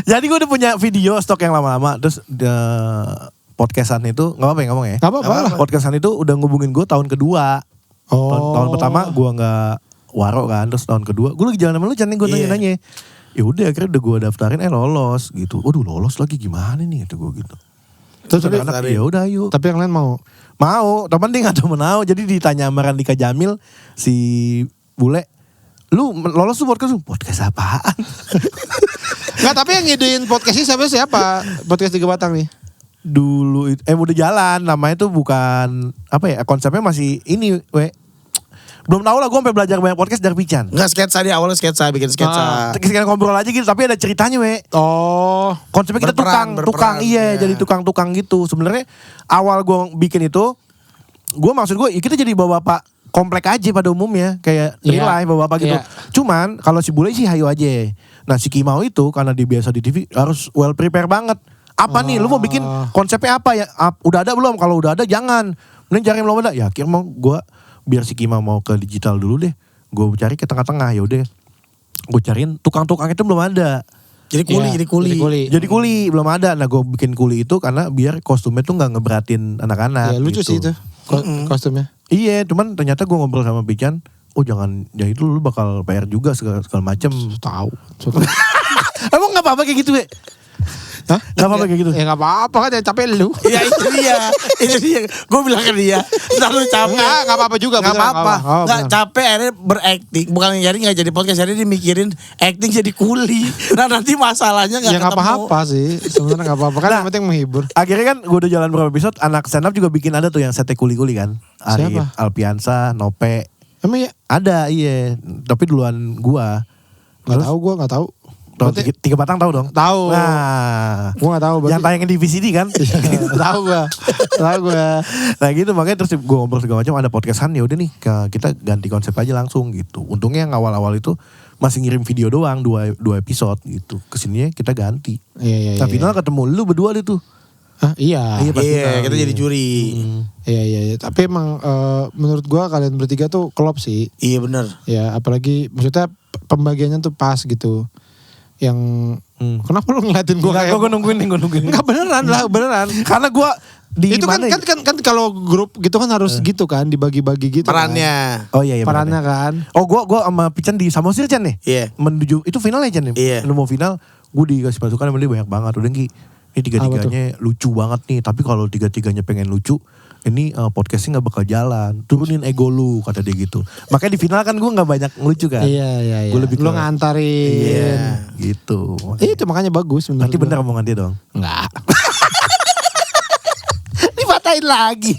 Jadi gue udah punya video stok yang lama-lama. Terus podcastan itu nggak apa-apa ya ngomong ya. Nggak apa-apa lah. Podcastan itu udah ngubungin gue tahun kedua. Tahun pertama gue nggak waro kan. Terus tahun kedua gue lagi jalan sama lu, gue nanya-nanya. Ya udah akhirnya udah gue daftarin lolos gitu. Waduh lolos lagi gimana nih gitu gue gitu. Terus anak ya udah ayo. tapi yang lain mau. Mau, teman dia nggak tahu mau. Jadi ditanya sama Randika Jamil si bule, lu lolos tuh podcast apaan? Nggak, tapi yang ngidein podcast ini siapa? Podcast 3 Batang nih. Dulu udah jalan, namanya tuh bukan apa ya, konsepnya masih ini belum tahu lah, gue sampai belajar banyak podcast dari Pican. Enggak sketsa dia, awalnya sketsa, bikin sketsa. Sekarang ngobrol aja gitu, tapi ada ceritanya Oh, konsepnya kita Berperan, tukang iya, iya. jadi tukang gitu. Sebenarnya awal gue bikin itu, maksud gue ya kita jadi bapak komplek aja pada umumnya, kayak Iya. real life bapak gitu. Iya. Cuman kalau si bule sih hayu aja. Nah si Kimau itu karena dia biasa di TV harus well prepare banget. Apa nih, lu mau bikin konsepnya apa ya? Udah ada belum? Kalau udah ada jangan. Mending cari yang belum ada. Ya akhirnya mau gue biar si Kimau mau ke digital dulu deh. Gue cari ke tengah-tengah, ya udah. Gue cariin tukang-tukang itu belum ada. Jadi kuli, Iya, jadi kuli. Jadi kuli belum ada. Nah gue bikin kuli itu karena biar kostumnya tuh nggak ngeberatin anak-anak. Ya, lucu gitu. sih itu kostumnya. Iya, cuman ternyata gue ngobrol sama Pican, jangan, ya itu lu bakal PR juga segala macem. Tahu. Emang nggak apa-apa kayak gitu ya? Hah? Nggak apa-apa kayak gitu? Ya nggak apa-apa kan, yang capek lu. Iya itu dia. Gue bilang ke dia, selalu capek. Nggak apa-apa juga. Nggak beneran, apa-apa. Oh, Nggak beneran. capek akhirnya berakting. Bukan jadi nggak jadi podcast, jadi dia mikirin acting jadi kuli. Nah nanti masalahnya nggak Ya nggak ketemu. apa-apa sih. Sebenarnya nggak apa-apa kan, yang penting menghibur. Akhirnya kan gue udah jalan beberapa episode, anak stand up juga bikin ada tuh yang sete kuli-kuli kan. Arif, Siapa? Alpiansa, Nope. Emang ya? Ada, iya. Tapi duluan gua. Nggak tahu, gue nggak tau. Tahu Berarti- 3 Batang tahu dong? Tahu. Nah, Gue nggak tahu. yang tayangin di VCD kan? Tahu gue. Tahu gue. Nah gitu, makanya terus gue ngobrol segala macam, ada podcastan, ya udah nih kita ganti konsep aja langsung gitu. Untungnya yang awal-awal itu masih ngirim video doang, dua episode gitu. Kesininya kita ganti. Iya. Nah final ketemu lu berdua deh tuh. Hah, iya. Iya, pasti Iya, tahu, kita iya. jadi juri. Iya. Tapi emang menurut gue kalian bertiga tuh klop sih. Iya benar. Ya apalagi maksudnya pembagiannya tuh pas gitu. Yang kenapa lu ngeliatin gue kayak Gue nungguin. Enggak beneran lah, beneran. Karena gue di Itu mana? kan kalau grup gitu kan harus gitu kan, dibagi-bagi gitu Perannya. Oh iya Perannya kan. Oh gue sama Pican di Samosir Chan nih. Iya. Menuju itu finalnya Chan nih. Iya. Lu mau final, gue dikasih masukan sama dia banyak banget. Udah Ki, ini tiga-tiganya lucu banget nih. Tapi kalau tiga-tiganya pengen lucu, ini podcastnya gak bakal jalan. Turunin ego lu, kata dia gitu. Makanya di final kan gue gak banyak ngelucu kan. Iya. Gue lebih Lu ke- ngantarin. Iya, gitu. Itu makanya bagus menurut Nanti gua. bener omongan dia dong. Enggak. Dipatahin lagi.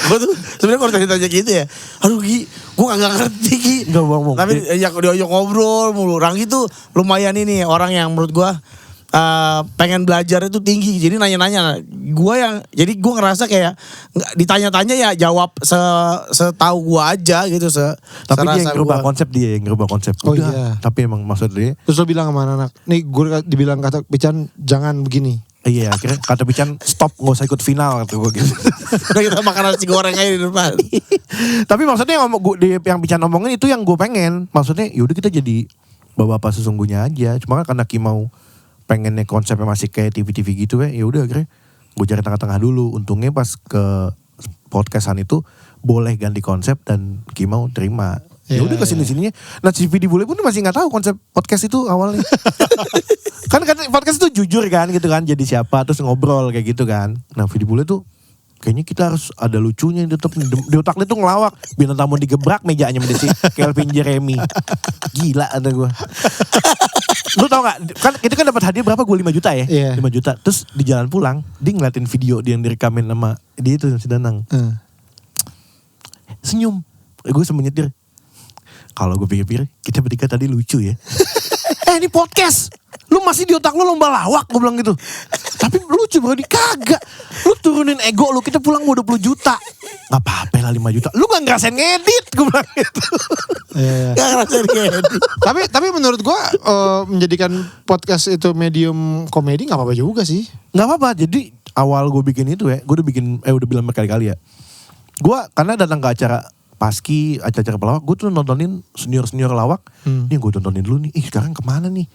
Gue tuh sebenarnya kalau tanya gitu ya, aduh Gi, gue gak ngerti Gi. Nggak ngomong. Tapi diajak ngobrol mulu. Rangi tuh lumayan ini orang yang menurut gue pengen belajar itu tinggi. Jadi nanya-nanya. Jadi gue ngerasa kayak nggak ditanya-tanya ya jawab setahu gue aja gitu. Tapi dia yang serasa ngerubah gua. konsep dia, yang ngerubah konsep. Oh Udah, iya. Tapi emang maksud dia, Terus lo bilang sama anak-anak, nih gue dibilang kata Pican jangan begini. iya akhirnya kata Pican stop, gak usah ikut final kata gue gitu. Udah kita makan nasi goreng aja di depan. Tapi maksudnya yang Pican omongin itu yang gue pengen. Maksudnya yaudah kita jadi bapak sesungguhnya aja. Cuma kan karena Kimau pengennya konsepnya masih kayak TV-TV gitu ya udah akhirnya gue cari tengah-tengah dulu. Untungnya pas ke podcastan itu boleh ganti konsep dan Kimau terima. Ya udah kesini-sininya. Nah si Vidi Bule pun masih nggak tahu konsep podcast itu awalnya. kan podcast itu jujur kan gitu kan. Jadi siapa terus ngobrol kayak gitu kan. Nah Vidi Bule tuh kayaknya kita harus ada lucunya tetap di otak dia tuh ngelawak. Bintang tamu digebrak mejanya menjadi si Kelvin Jeremy. Gila ada gue. Lu tau gak? Kan itu kan dapat hadiah berapa gue 5 juta ya? 5 juta. Terus di jalan pulang dia ngeliatin video dia yang direkamin sama dia itu si Danang. Senyum. Gue sambil nyetir. Kalau gue pikir-pikir, kita bertiga tadi lucu ya. Ini podcast. Lu masih di otak lu lomba lawak, gue bilang gitu. Tapi lucu bro, kagak. Lu turunin ego lu, kita pulang mau 20 juta. Gak apa-apa lah 5 juta. Lu gak ngerasain ngedit, gue bilang gitu. Gak ngerasain ngedit. Tapi menurut gue menjadikan podcast itu medium komedi gak apa-apa juga sih. Gak apa-apa, jadi awal gue bikin itu ya, gue udah bilang berkali-kali ya. Gue karena datang ke acara Paski, acara pelawak, gue tuh nontonin senior-senior lawak. Nih gue tontonin dulu nih, sekarang kemana nih?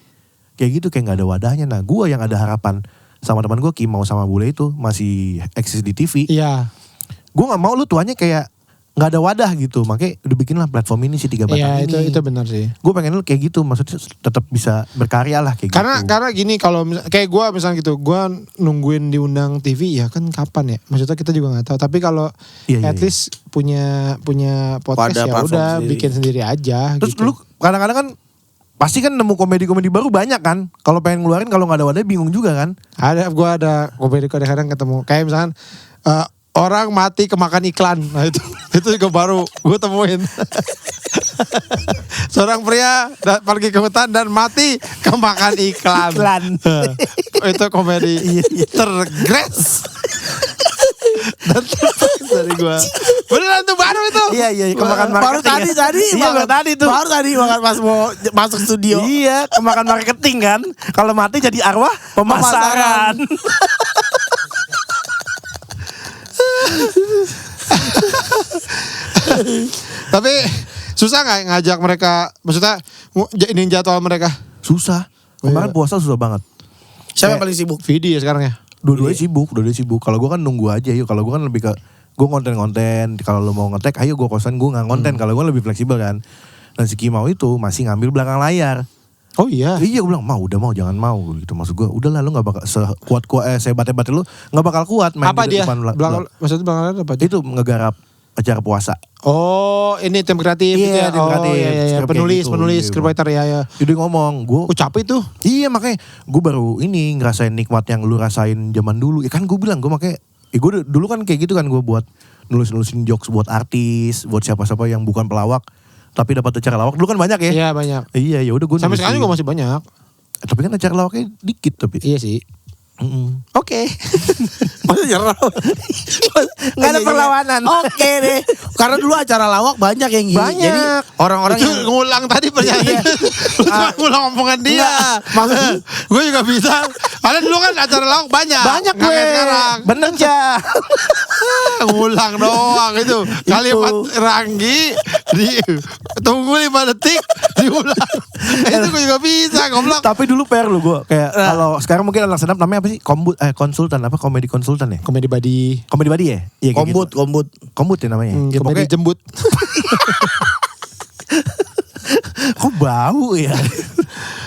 Kayak gitu, kayak gak ada wadahnya. Nah gue yang ada harapan sama teman gue, Kimau sama Bule itu masih eksis di TV. Iya. Gue gak mau lu tuanya kayak gak ada wadah gitu. Makanya udah bikin lah platform ini si 3 batang ini. Iya itu benar sih. Gue pengen lu kayak gitu, maksudnya tetap bisa berkarya lah kayak Karena gitu. karena gini kalau kayak gue misalnya gitu, gue nungguin diundang TV ya kan kapan ya? Maksudnya kita juga nggak tahu. Tapi kalau at least punya podcast Pada ya platform udah sendiri. bikin sendiri aja. Terus gitu. lu kadang-kadang kan pasti kan nemu komedi-komedi baru banyak kan. Kalau pengen ngeluarin kalau gak ada wadah bingung juga kan. Gue ada komedi kadang-kadang ketemu. Kayak misalkan orang mati kemakan iklan. Nah itu juga baru gue temuin. Seorang pria pergi ke hutan dan mati kemakan iklan. Itu komedi tergres. Dan dari gue. Beneran tuh baru itu. Iya kemakan Baru marketing. tadi. Iya baru tadi tuh. Baru tadi pas mau masuk studio. Iya kemakan marketing kan. Kalau mati jadi arwah pemasaran. Tapi susah gak ngajak mereka, maksudnya ini jadwal mereka? Susah. Kemarin puasa susah banget. Siapa yang paling sibuk? Vidi ya sekarang ya? Dua-duanya sibuk. Kalau gue kan nunggu aja yuk. Kalau gue kan lebih ke gue konten-konten. Kalau lu mau ngetek, ayo gue kosan gue nggak konten. Kalau gue lebih fleksibel kan. Dan si Kimau itu masih ngambil belakang layar. Oh iya. Iya gue bilang jangan mau gitu. Maksud gue udahlah lu nggak bakal sehebat-hebat lu nggak bakal kuat main Apa di dia? depan Maksudnya belakang layar apa? itu ngegarap acara puasa. Oh ini tim kreatif. Iya, gitu ya? tim kreatif. Iya. Script Penulis, kayak gitu. scriptwriter ya. Jadi ngomong gue Capek tuh. iya makanya gue baru ini ngerasain nikmat yang lu rasain zaman dulu. Ya kan gue bilang gue makanya gue dulu kan kayak gitu kan gue buat nulisin jokes buat artis, buat siapa-siapa yang bukan pelawak tapi dapat acara lawak. Dulu kan banyak ya. Iya banyak. Iya ya udah gue Sampai sekarang juga masih banyak. tapi kan acara lawaknya dikit tapi. Iya sih. Oke. Masa nyerah? Gak ada perlawanan. Oke deh. Karena dulu acara lawak banyak yang gini. Banyak. Jadi orang-orang Itu yang ngulang tadi pernyataan. Lu cuma ngulang omongan dia. Maksud Gue juga bisa. Karena dulu kan acara lawak banyak. Banyak Nggak gue. kayak sekarang. Bener ya. Ngulang doang itu. Kalimat Ranggi tunggu 5 detik diulang. Itu gue juga bisa goblok. Tapi dulu PR lu gue kayak kalau sekarang mungkin anak stand up namanya apa sih? Konsultan apa komedi konsultan ya? Komedi body. Komedi body ya? Iya kayak gitu. Kombut ya namanya. Ya, Komedi pokoknya jembut. kok bau ya?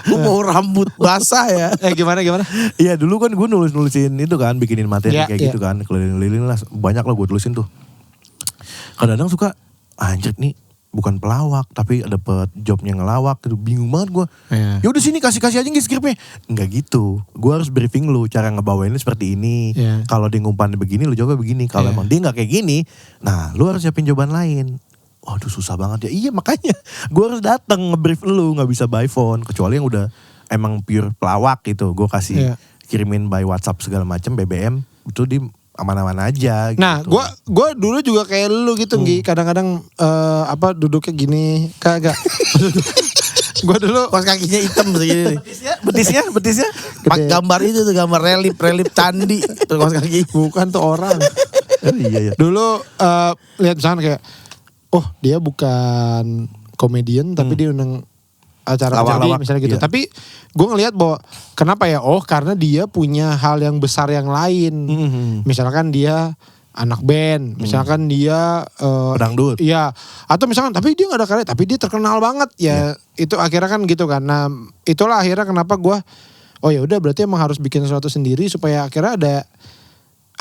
gue mau rambut basah ya. Gimana? Iya dulu kan gue nulisin itu kan, bikinin materi Iya, kayak iya. gitu kan, keliling-keliling lah, banyak lah gue tulisin tuh. Kadang-kadang suka, anjir nih bukan pelawak tapi dapet jobnya ngelawak, gitu. Bingung banget gue. Iya. Ya udah sini kasih aja nih skripnya. Enggak gitu, gue harus briefing lu cara ngebawainnya seperti ini. Iya. Kalau dia ngumpannya begini, lu jawabnya begini. Kalau Iya. emang dia nggak kayak gini, nah lu harus siapin jawaban lain. Waduh susah banget ya. Iya makanya gue harus datang ngebrief lu, nggak bisa by phone kecuali yang udah emang pure pelawak gitu. Gue kasih Iya. kirimin by WhatsApp segala macam BBM itu di aman-aman aja. Nah, gitu. gue dulu juga kayak lu gitu, Gi. Kadang-kadang duduknya gini, kagak. Gue dulu Kos kakinya hitam segini nih. betisnya. Gede. Gambar itu tuh gambar relip candi. Terus kos kaki. bukan tuh orang. Iya. Dulu lihat misalnya kayak, oh dia bukan komedian tapi dia undang acara Lawak-lawak, misalnya gitu. iya. Tapi gue ngelihat bahwa kenapa ya? Oh karena dia punya hal yang besar yang lain. Misalkan dia anak band, misalkan dia Pedangdut. iya, atau misalkan tapi dia gak ada karya, tapi dia terkenal banget ya. Itu akhirnya kan gitu kan. Nah itulah akhirnya kenapa gue, oh ya udah berarti emang harus bikin sesuatu sendiri supaya akhirnya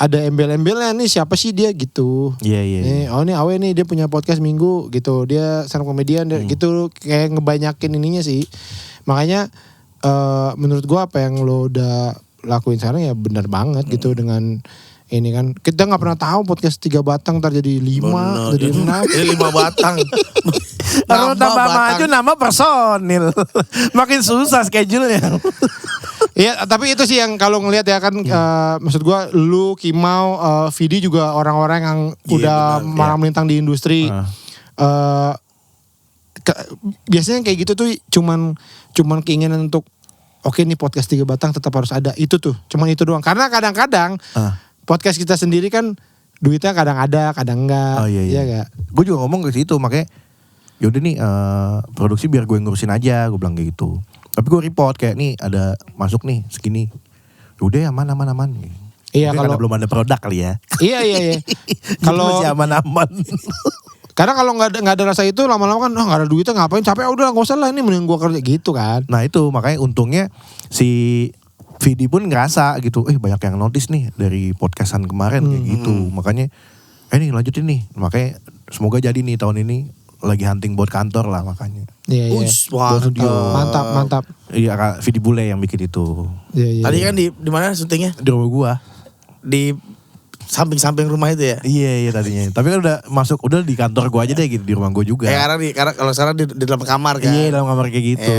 ada embel-embelnya nih siapa sih dia gitu. Iya. Oh ini Awe nih dia punya podcast minggu gitu. Dia stand up komedian gitu, kayak ngebanyakin ininya sih. Makanya menurut gua apa yang lo udah lakuin sekarang ya benar banget gitu dengan ini kan. Kita nggak pernah tahu podcast 3 batang ntar jadi 5, jadi 6. Ini 5 batang. Kalau tambah maju nama personil. Makin susah schedule-nya. Iya, tapi itu sih yang kalau ngelihat ya kan, maksud gua lu, Kimau, Vidi juga orang-orang yang udah malam melintang di industri. Biasanya kayak gitu tuh cuman keinginan untuk oke nih podcast 3 batang tetap harus ada. Itu tuh, cuman itu doang. Karena kadang-kadang podcast kita sendiri kan duitnya kadang ada, kadang enggak. Oh iya. Iya. Gue juga ngomong ke situ, makanya yaudah nih produksi biar gue ngurusin aja, gue bilang kayak gitu. Tapi gue report kayak nih ada masuk nih segini. Udah aman. Iya, mungkin karena belum ada produk kali ya. Iya. Kalau Kalau masih aman-aman. karena kalau nggak ada rasa itu lama-lama kan nggak ada duitnya ngapain, capek udah nggak usah lah, ini mending gua kerja gitu kan. Nah itu makanya untungnya si Vidi pun ngerasa gitu, banyak yang notice nih dari podcastan kemarin kayak gitu. Makanya nih lanjutin nih. Makanya semoga jadi nih tahun ini lagi hunting buat kantor lah makanya. Iya. Wah, Mantap. Iya Kak Vidi Bule yang bikin itu. Iya. Tadi kan di mana syutingnya? Di rumah gua. Di samping-samping rumah itu ya? Iya tadinya. Tapi kan udah di kantor gua aja deh gitu, di rumah gua juga. Karena kalau sekarang di dalam kamar kan. Iya dalam kamar kayak gitu.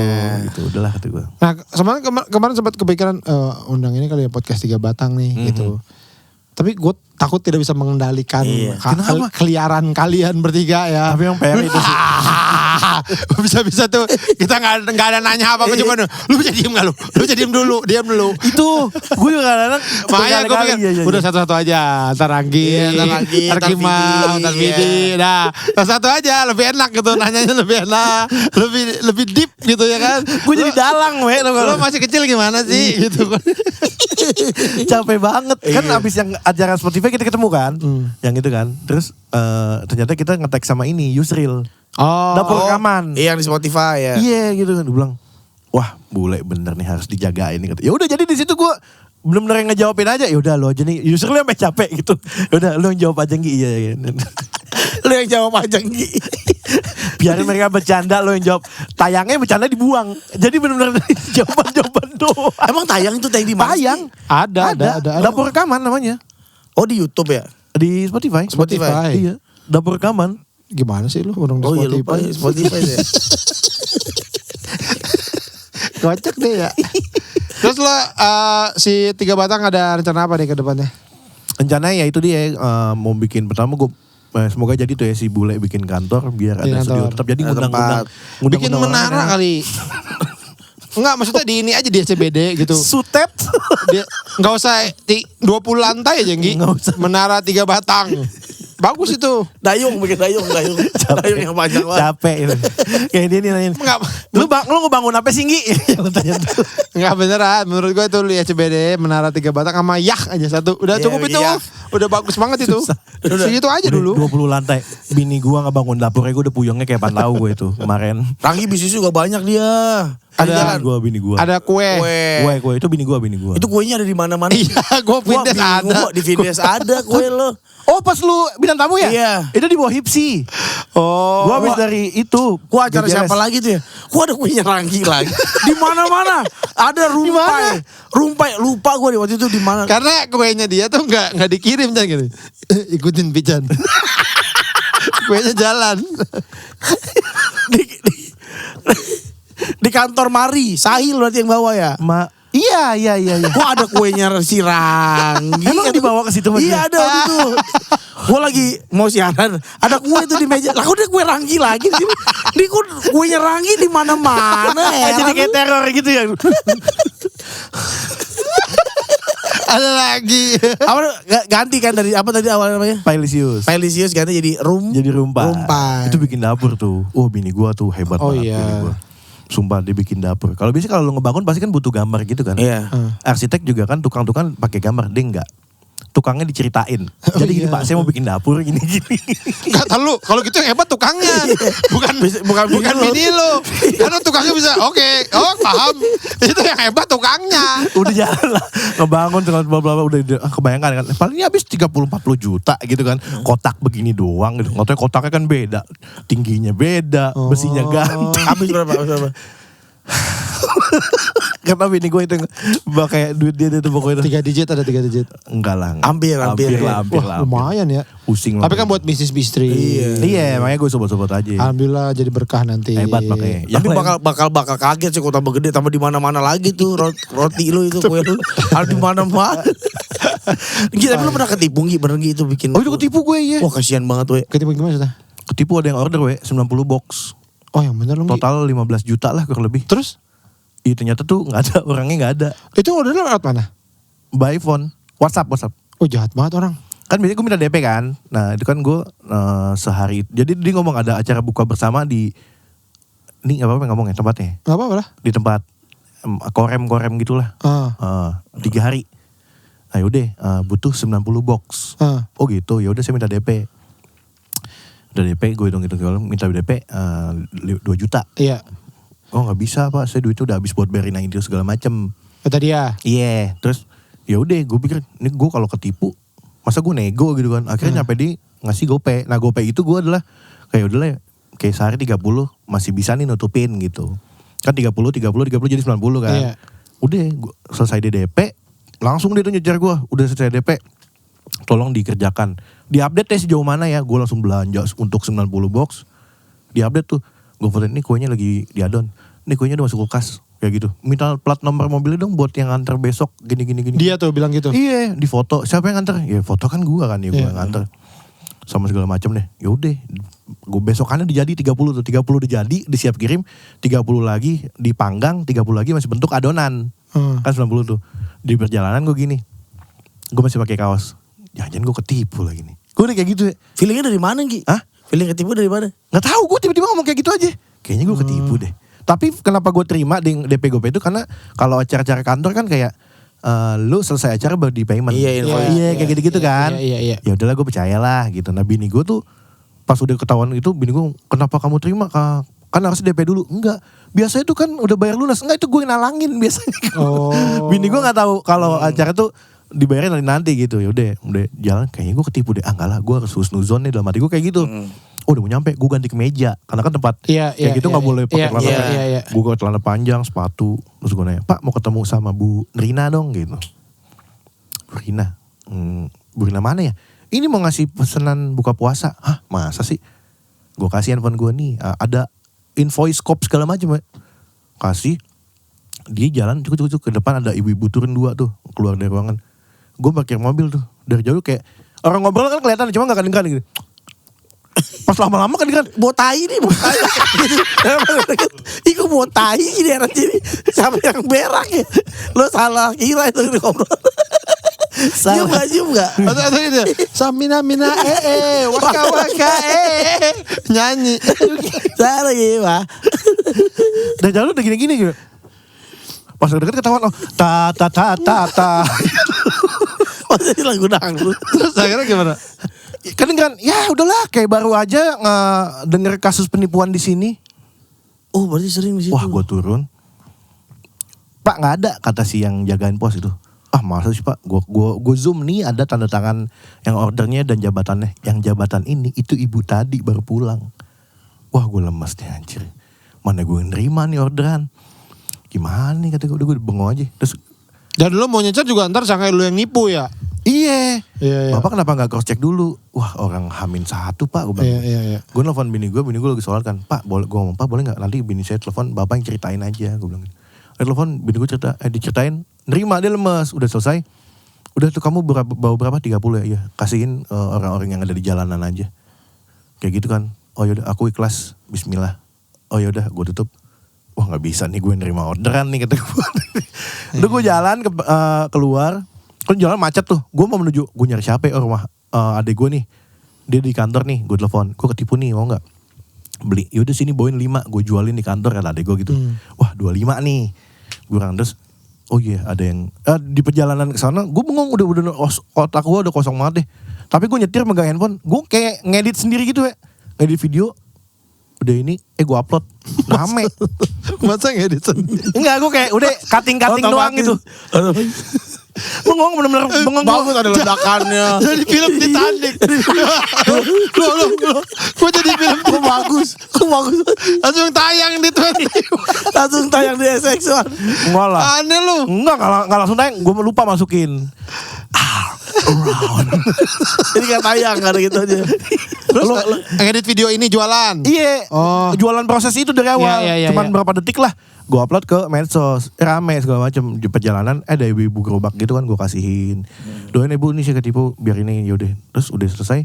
Gitu udahlah kata gua. Nah sebenarnya kemarin sempat kepikiran undang ini kali ya podcast 3 batang nih gitu. Tapi gue takut tidak bisa mengendalikan keliaran kalian bertiga ya. Tapi yang PR itu sih. Bisa-bisa tuh kita nggak ada nanya apa-apa, cuma lu bisa diem nggak lu? Lu bisa diem dulu. Itu gue juga kadang-kadang makanya gue pikir udah satu-satu aja, ntar Anggi, ntar Kimau, ntar Vidi, nah satu aja lebih enak gitu, nanyanya lebih enak, lebih deep gitu ya kan. Gue jadi dalang Lu masih kecil gimana sih gitu kan. Capek banget kan abis yang acara Spotify kita ketemu kan, yang itu kan, terus ternyata kita nge-tag sama ini Yusril. Dapur rekaman. Iya, yang di Spotify ya. Iya gitu kan, gue bilang wah Bule bener nih harus dijagain nih. Ya udah jadi di situ gue bener-bener yang ngejawabin aja. Ya udah lo aja nih, Yusril sampai capek gitu. Ya udah lo yang jawab aja Nggi. Iya. Lu yang jawab aja Nggi. Biarin mereka bercanda, lo yang jawab. Tayangnya bercanda dibuang. Jadi bener-bener jawaban doang. Emang tayang itu tayang di mana? Tayang. Ada. Dapur rekaman namanya. Oh di YouTube ya? Di Spotify. Iya. Dapur rekaman. Gimana sih lu orang di Oh iya Spotify? lupa Spotify ya. Kocak deh ya. Terus lo si 3 batang ada rencana apa nih ke depannya? Rencananya ya itu dia mau bikin pertama gue semoga jadi tuh ya si Bule bikin kantor biar ada studio tetap jadi ngundang-ngundang. Bikin menara kali. Enggak, maksudnya di ini aja di SCBD gitu. Sutet. Dia enggak usah 20 lantai aja Nggi. Nggak usah. Menara 3 batang. Bagus itu. Dayung yang panjang banget. Capek itu. Kayak dia nih nanyain. Lu ngebangun apa sih Nggi? Lu tanya tuh. Enggak beneran. Menurut gue itu di SCBD Menara 3 batang sama Yah aja satu. Udah cukup itu. Udah bagus banget itu. Segitu aja dulu. 20 lantai. Bini gua ngebangun dapurnya gue udah puyengnya kayak pantau gue itu kemarin. Ranggi bisnis juga banyak dia. Ada bini gua. Ada kue. Kue itu bini gua. Itu kuenya ada di mana-mana. Iya, gue Vindes ada. Di Vindes ada kue lo. Oh pas lu bintang tamu ya? Iya. Itu di bawah Hipsi. Oh. Gua habis dari itu. Gua acara siapa lagi tuh ya? Gua ada kuenya Ranggi lagi. Di mana-mana. Ada rumpai. Lupa gua di waktu itu di mana. Karena kuenya dia tuh enggak dikirim kan gitu. Ikutin Pijan. Kuenya jalan. Di kantor Mari, Sahil berarti yang bawa ya? Iya. Gua ada kuenya si Ranggi. Emang dibawa ke situ? Iya ada waktu itu. Gua lagi mau siaran, ada kue itu di meja. Lah udah kue Ranggi lagi di sini. Di kuenya Ranggi di mana-mana ya. Jadi kayak teror gitu ya. Ada lagi. Apa ganti kan dari apa tadi awalnya namanya? Pailisius ganti jadi Jadi rumpai. Rumpai. Itu bikin dapur tuh. Oh bini gua tuh hebat Oh banget iya. bini gua. Sumpah dia bikin dapur. Kalau biasanya kalau lu ngebangun pasti kan butuh gambar gitu kan. Iya. Arsitek juga kan tukang-tukang pakai gambar, dia enggak. Tukangnya diceritain. Jadi gini Pak, saya mau bikin dapur gini-gini. Enggak tahu kalau gitu yang hebat tukangnya. Bukan bini lo. Karena tukangnya bisa paham. Itu yang hebat tukangnya. Udah jalan lah. Ngebangun dengan bla-bla udah kebayangkan kan. Paling ini habis 30-40 juta gitu kan. Kotak begini doang gitu. Nggak tahu kotaknya kan beda. Tingginya beda, besinya ganti. Habis berapa? Kata bini gue itu kayak duit dia itu pokoknya. 3 digit ada 3 digit. Enggak lah. Hampir lah. Lumayan ya. Pusing lah. Tapi kan buat bisnis istri. Iya, makanya gue sobat-sobat aja. Alhamdulillah jadi berkah nanti. Hebat makanya. Tapi bakal kaget sih kok tambah gede, tambah di mana-mana lagi tuh roti lu itu kue lu. Ada di mana-mana. Tapi lu pernah ketipu bener gitu bikin. Oh itu ketipu gue ya. Wah kasihan banget we. Ketipu gimana sudah? Ketipu ada yang order 90 box. Oh yang bener lu. Total 15 juta lah kurang lebih. Terus? Iya ternyata tuh gak ada, orangnya gak ada. Itu ordernya lewat mana? By phone, WhatsApp. Oh jahat banget orang. Kan biasanya gue minta DP kan. Nah itu kan gue sehari. Jadi dia ngomong ada acara buka bersama di. Ini gak apa-apa ngomongnya tempatnya. Gak apa-apa lah. Di tempat korem gitulah. 3 hari. Nah yaudah butuh 90 box. Oh gitu, yaudah saya minta DP. Udah DP, gue hitung minta DP 2 juta. Iya. Oh nggak bisa Pak, saya duitnya udah habis buat bayarin yang itu segala macem. Kata dia. Iya, terus ya udah gue pikir ini gue kalau ketipu masa gue nego gitu kan. Akhirnya nyampe di ngasih GoPay. Nah GoPay itu gue adalah kayak udahlah kayak sehari 30 masih bisa nih nutupin gitu. Kan 30 jadi 90 kan. Iya. Udah gua selesai DP, langsung dia tuh nyejar gue, udah selesai DP. Tolong dikerjakan. Diupdate deh sejauh mana ya. Gue langsung belanja untuk 90 box. Diupdate tuh. Gue foto ini kuenya lagi diadon. Ini kuenya udah masuk kulkas. Kayak gitu. Minta plat nomor mobilnya dong buat yang nganter besok. Gini. Dia tuh bilang gitu. Iya, di foto. Siapa yang nganter? Ya foto kan gue kan. Ya gue yang nganter. Sama segala macam deh. Yaudah. Gue besokannya dijadi 30 tuh. 30 udah jadi. Disiap kirim. 30 lagi dipanggang. 30 lagi masih bentuk adonan. Kan 90 tuh. Di perjalanan gue gini. Gue masih pakai kaos. Jangan gue ketipu lagi nih. Gue udah kayak gitu ya. Feelingnya dari mana Gi? Hah? Feeling ketipu dari mana? Nggak tahu, gue tiba-tiba ngomong kayak gitu aja. Kayaknya gue ketipu deh. Tapi kenapa gue terima di DP GoPay itu karena kalau acara-acara kantor kan kayak lu selesai acara baru di payment. Iya, kayak gitu-gitu kan. Iya. Ya udahlah gue percayalah gitu. Nah bini gue tuh pas udah ketahuan itu bini gue kenapa kamu terima kan harus DP dulu. Enggak. Biasanya tuh kan udah bayar lunas. Enggak itu gue nalangin biasanya. Oh. Bini gue nggak tahu kalau acara tuh dibayarin nanti gitu. Ya udah jalan kayaknya gue ketipu deh. Enggak lah, gue harus husnuzon nih dalam hati gue kayak gitu. Oh udah mau nyampe, gue ganti ke meja. Karena kan tempat kayak gitu gak boleh pakai celana pendek. Gue ke celana panjang, sepatu. Terus gue nanya, Pak mau ketemu sama Bu Rina dong gitu. Bu Rina? Bu Rina mana ya? Ini mau ngasih pesanan buka puasa. Hah masa sih? Gue kasih handphone gue nih. Ada invoice scope segala macam ya. Kasih. Dia jalan cuk ke depan ada ibu-ibu turun 2 tuh. Keluar dari ruangan. Gue parkir mobil tuh. Dari jauh kayak orang ngobrol kan kelihatan cuma gak kedengeran gitu. Pas lama-lama kan Bawa tai nih, bawa tai. Iku bawa tai ini daerah sini. Siapa yang berak ya? Lo salah kira itu ngobrol. Cium gak? Atau itu Samina waka nyanyi. Salah gitu Pak. Dan jalan udah gini-gini gitu. Pas udah deket ketahuan ta. Maksudnya lagu dangdut. Terus akhirnya gimana? Kan ya udahlah kayak baru aja denger kasus penipuan di sini. Oh berarti sering di situ. Wah gue turun. Pak nggak ada kata si yang jagain pos itu. Ah masa sih Pak? Gue zoom nih ada tanda tangan yang ordernya dan jabatannya. Yang jabatan ini itu ibu tadi baru pulang. Wah gue lemes deh anjir. Mana gue nerima nih orderan. Gimana nih kata gue udah gue bengong aja. Terus dan lu mau nyecer juga ntar sangka lu yang nipu ya? Iya. Bapak kenapa gak cross check dulu? Wah orang H-1 Pak. Gue bilang. Iya. Gue nelfon bini gue lagi soal kan. Pak boleh, gue ngomong Pak boleh gak nanti bini saya telepon bapak yang ceritain aja. Gue bilang. Telepon bini gue diceritain. Nerima dia lemes. Udah selesai. Udah tuh kamu bawa berapa? 30 ya? Iya. Kasihin orang-orang yang ada di jalanan aja. Kayak gitu kan. Oh yaudah aku ikhlas. Bismillah. Oh yaudah gue tutup. Wah gak bisa nih gue nerima orderan nih kata gue. Udah gue jalan keluar. Kan jalan macet tuh. Gue mau menuju. Gue nyari siapa ya rumah adek gue nih. Dia di kantor nih. Gue telepon. Gue ketipu nih mau gak? beli, yaudah sini bawain 5, gue jualin di kantor kata adek gue gitu. Wah 25 nih. Gue terus, oh iya ada yang, di perjalanan ke sana gue bengong udah otak gue udah kosong banget deh. Tapi gue nyetir megang handphone, gue kayak ngedit sendiri gitu ya. Ngedit video, udah ini, gue upload, rame. Masa ngedit sendiri? Enggak, gue kayak udah cutting doang gitu. Bengong bener-bener bengong. Bagus ada ledakannya. Jadi film Titanic. Loh. Kok jadi film Kok bagus. langsung tayang di 20. Langsung tayang di SX1. Enggak lah. Aneh lu. Enggak langsung tayang, gue lupa masukin. Jadi gak tayang karena gitu aja. Terus ngedit video ini jualan. Iya, jualan proses itu dari awal. Iya, Cuman berapa detik lah. Gue upload ke medsos, rame segala macam di perjalanan. Ada ibu-ibu gerobak gitu kan gue kasihin. Doain ibu ini saya ketipu, biar ini yaudah. Terus udah selesai.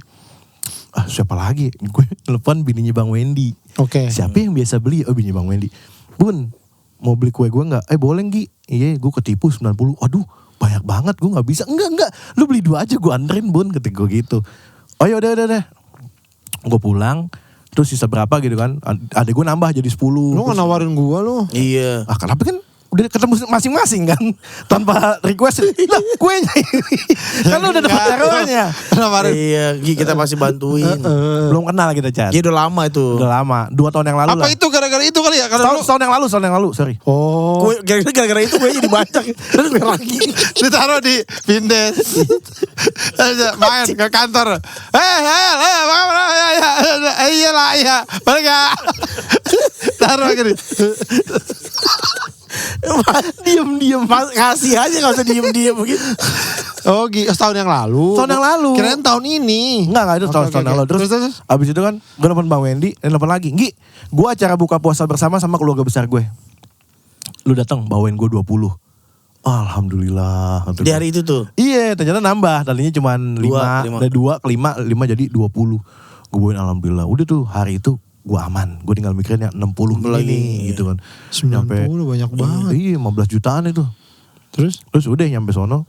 Siapa lagi? Gue telepon bininya Bang Wendy. Oke. Siapa yang biasa beli? Oh bininya Bang Wendy. Bun, mau beli kue gue nggak? Boleh Gi. Iya, gue ketipu 90. Aduh, banyak banget gue nggak bisa. Enggak. Lu beli 2 aja gue anterin Bun, kata gue gitu. Oh ya udah. Gue pulang. Terus sisa berapa gitu kan. Ada gue nambah jadi 10. Lu gak nawarin gua lu. Iya. Kenapa kan udah ketemu masing-masing kan. Tanpa request. Lah kuenya ini. Kan lu udah dapat taruhannya. Nawarin. Iya, kita masih bantuin. Belum kenal kita Chan. Iya udah lama itu. Udah lama. 2 tahun yang lalu Apa lah. itu gara-gara itu kali ya? Karena lu Tahun yang lalu, sorry. Oh. Gara-gara itu gue jadi banyak. Terus gue lagi. Ditaruh di Vindes. Main ke kantor. Iya. Balik ya. Taruh gini. Diem. Kasih aja gak usah diem begitu. Oh, setahun yang lalu. Tahun yang lalu. Kirain tahun ini. Enggak itu tahun Oke. yang lalu. Terus abis itu kan gue nelfon Bang Wendy, nelfon lagi. Gi, gue acara buka puasa bersama sama keluarga besar gue. Lu datang bawain gue 20. Alhamdulillah. Di hari itu tuh. Iya, ternyata nambah. Tadinya cuma 5, dari 2 ke 5 jadi 20. Gue bawain alhamdulillah. Udah tuh hari itu gue aman. Gue tinggal mikirin yang 60 ini gitu kan. 90 banyak banget. Iya, 15 jutaan itu. Terus udah nyampe sono.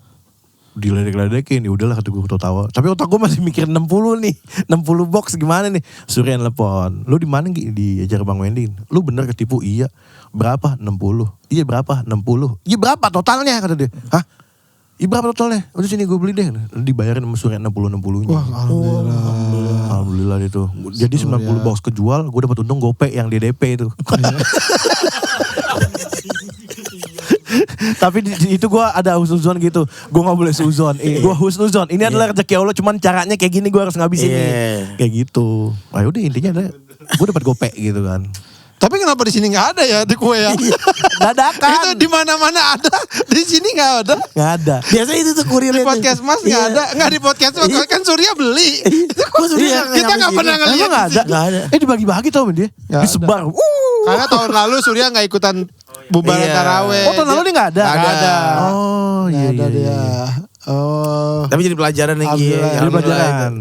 Diledek-ledekin, ya udahlah kata gue ketawa. Tapi otak gue masih mikir 60 nih. 60 box gimana nih. Surya telepon. Lu di mana Gi? Di acara Bang Wendy. Lu bener ketipu? Iya. Berapa? 60. Iya berapa? 60. Iya berapa totalnya kata dia. Hah? Iya berapa totalnya? Udah sini gue beli deh. Dibayarin sama Surya 60-60-nya. Wah, Alhamdulillah itu. Jadi 90 box kejual, gue dapat untung gope yang di DP itu. Tapi itu gue ada husnuzon gitu. Gue gak boleh suzon. Gue husnuzon. Ini adalah rezeki Allah. Cuman caranya kayak gini gue harus ngabisin nih. Kayak gitu. Nah udah intinya ada. Gue dapat gope gitu kan. Tapi kenapa di sini nggak ada ya di kue ya? Dadakan. Itu di mana-mana ada, di sini nggak ada. Nggak ada. Biasanya itu tuh kurirnya. Di podcast Mas nggak ada, nggak di podcast Mas kan Surya beli. Kita nggak pernah ngeliat. Emang nggak ada. Dibagi-bagi tau sama dia. Nggak Disebar. Karena tahun lalu Surya nggak ikutan bubaran taraweh. Oh tahun lalu dia nggak ada. Nggak ada. Oh Nggak iya ada iya. dia. Oh. Tapi jadi pelajaran lagi. Alhamdulillah. Jadi pelajaran.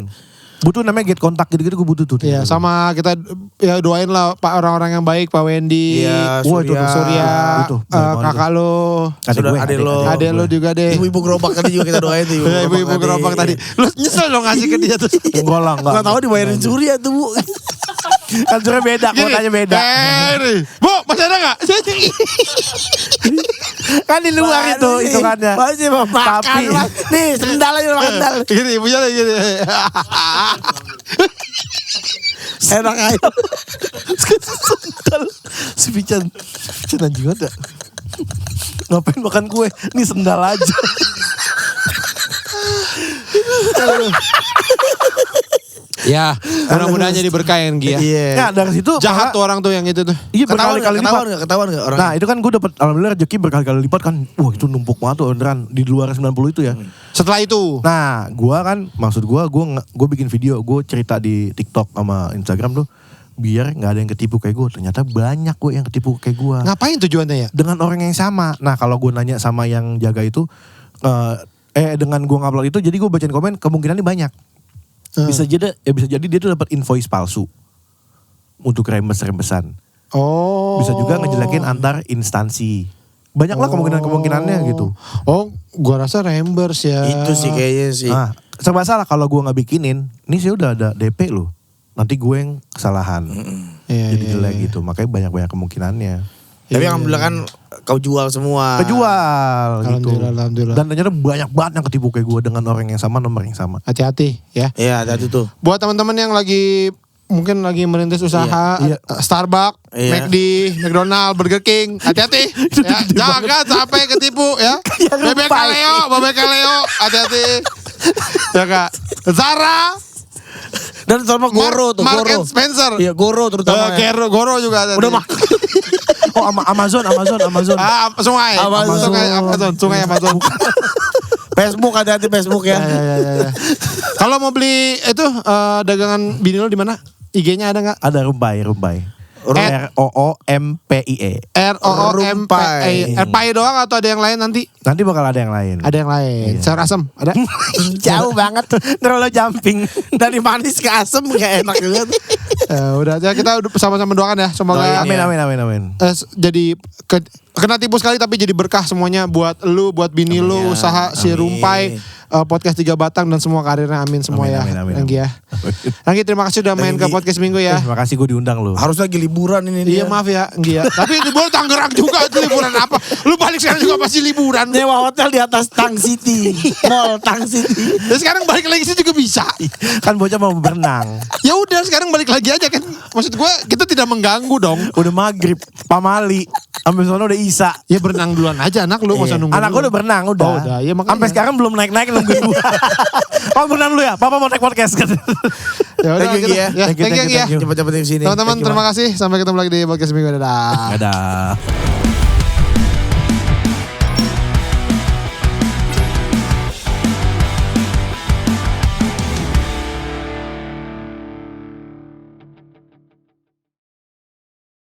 Butuh namanya get kontak gitu-gitu gue butuh tuh. Iya, sama kita ya doain lah Pak orang-orang yang baik, Pak Wendy, Iya, Surya, Itu, kakak lo, adek lo juga deh. Ibu-ibu gerobak tadi juga kita doain tuh. Ibu-ibu gerobak tadi. Lu nyesel dong ngasih ke dia tuh. Enggak lah, enggak. Gak tahu dibayarin Surya tuh Bu. Kan Surya beda, kuotanya beda. Bu, masih ada gak? Kan di luar itu hitungannya. Masih mau makan. Tapi Nih sendal aja makan sendal. Gini, ibunya lagi gini. Enak aja. sendal. Si Pican anjing ada. Ngapain makan kue? Ini sendal aja. Ya, mudah-mudahan jadi berkah Gi ya. Iya. Nah dari situ Jahat tuh orang tuh yang itu tuh. Iya berkali-kali lipat. Ketahuan gak orang? Nah itu kan gue dapet alhamdulillah rezeki berkali-kali lipat kan. Wah itu numpuk banget tuh beneran di luar 90 itu ya. Setelah itu. Nah gue kan maksud gue bikin video. Gue cerita di TikTok sama Instagram tuh. Biar gak ada yang ketipu kayak gue. Ternyata banyak gue yang ketipu kayak gue. Ngapain tujuannya ya? Dengan orang yang sama. Nah kalau gue nanya sama yang jaga itu. Dengan gue ngupload itu. Jadi gue bacain komen kemungkinannya banyak. Bisa jadi dia tuh dapat invoice palsu untuk rembesan. Oh. Bisa juga ngejelekin antar instansi. Banyak lah kemungkinannya gitu. Oh, gua rasa reimburse ya. Itu sih kayaknya sih. Nah, serba salah kalau gua nggak bikinin. Ini sih udah ada DP loh. nanti gue yang kesalahan. Iya, Jadi jelek gitu. Makanya banyak-banyak kemungkinannya. Tapi alhamdulillah kan kau jual semua. Kejual gitu. Alhamdulillah. Dan ternyata banyak banget yang ketipu kayak gue dengan orang yang sama, nomor yang sama. Hati-hati ya. Iya, hati tuh. Buat teman-teman yang mungkin lagi merintis usaha, Starbucks, Iya. McD, McDonald, Burger King, hati-hati. Ya, jangan sampai ketipu ya. Bebek Kaleo, hati-hati. Ya Kak. Zara, Dan sama Goro tuh, Mark Goro. and Spencer. Iya, Goro terutama. Goro juga hati-hati. Udah Oh Amazon. Sungai Amazon. Facebook, hati-hati Facebook ya. Ya. Kalau mau beli itu dagangan bini lo di mana? IG-nya ada nggak? Ada Rumbai. ROOMPIE. ROOMPIE. RPI doang atau ada yang lain nanti? Nanti bakal ada yang lain. Ada yang lain. Sayur asem ada? Jauh banget. Terlalu jumping. Dari manis ke asem gak enak banget. Udah aja kita sama-sama doakan ya. Semoga Amin. jadi kena tipu sekali tapi jadi berkah semuanya buat lu, buat bini lu, usaha si Rumpai, podcast 3 Batang dan semua karirnya. Amin semua ya. Ranggi ya. Ranggi terima kasih udah main ke podcast Minggu ya. Terima kasih gue diundang lu. Harus lagi liburan ini dia. Iya maaf ya, Nggi ya. Tapi liburan Tangerang juga itu liburan apa? Lu balik sekarang juga pasti liburan. Nyewa hotel di atas Tang City. Mall Tang City. Dan sekarang balik lagi sih juga bisa. Kan bocah mau berenang. Ya udah sekarang balik lagi aja kan. Maksud gue kita tidak mengganggu dong. Udah maghrib, pamali. Sampai sana udah Isa. Ya berenang duluan aja anak lu, masa nunggu. Anak gue udah berenang, udah. Oh, udah. Ya, makanya. Sampai sekarang belum naik-naik nungguin gue. Papa berenang dulu ya, Papa mau naik podcast kan. Ya udah Thank you, gitu. ya. Thank you ya. Cepet-cepet di sini. Teman-teman terima kasih. Sampai ketemu lagi di podcast Minggu. Dadah. Dadah.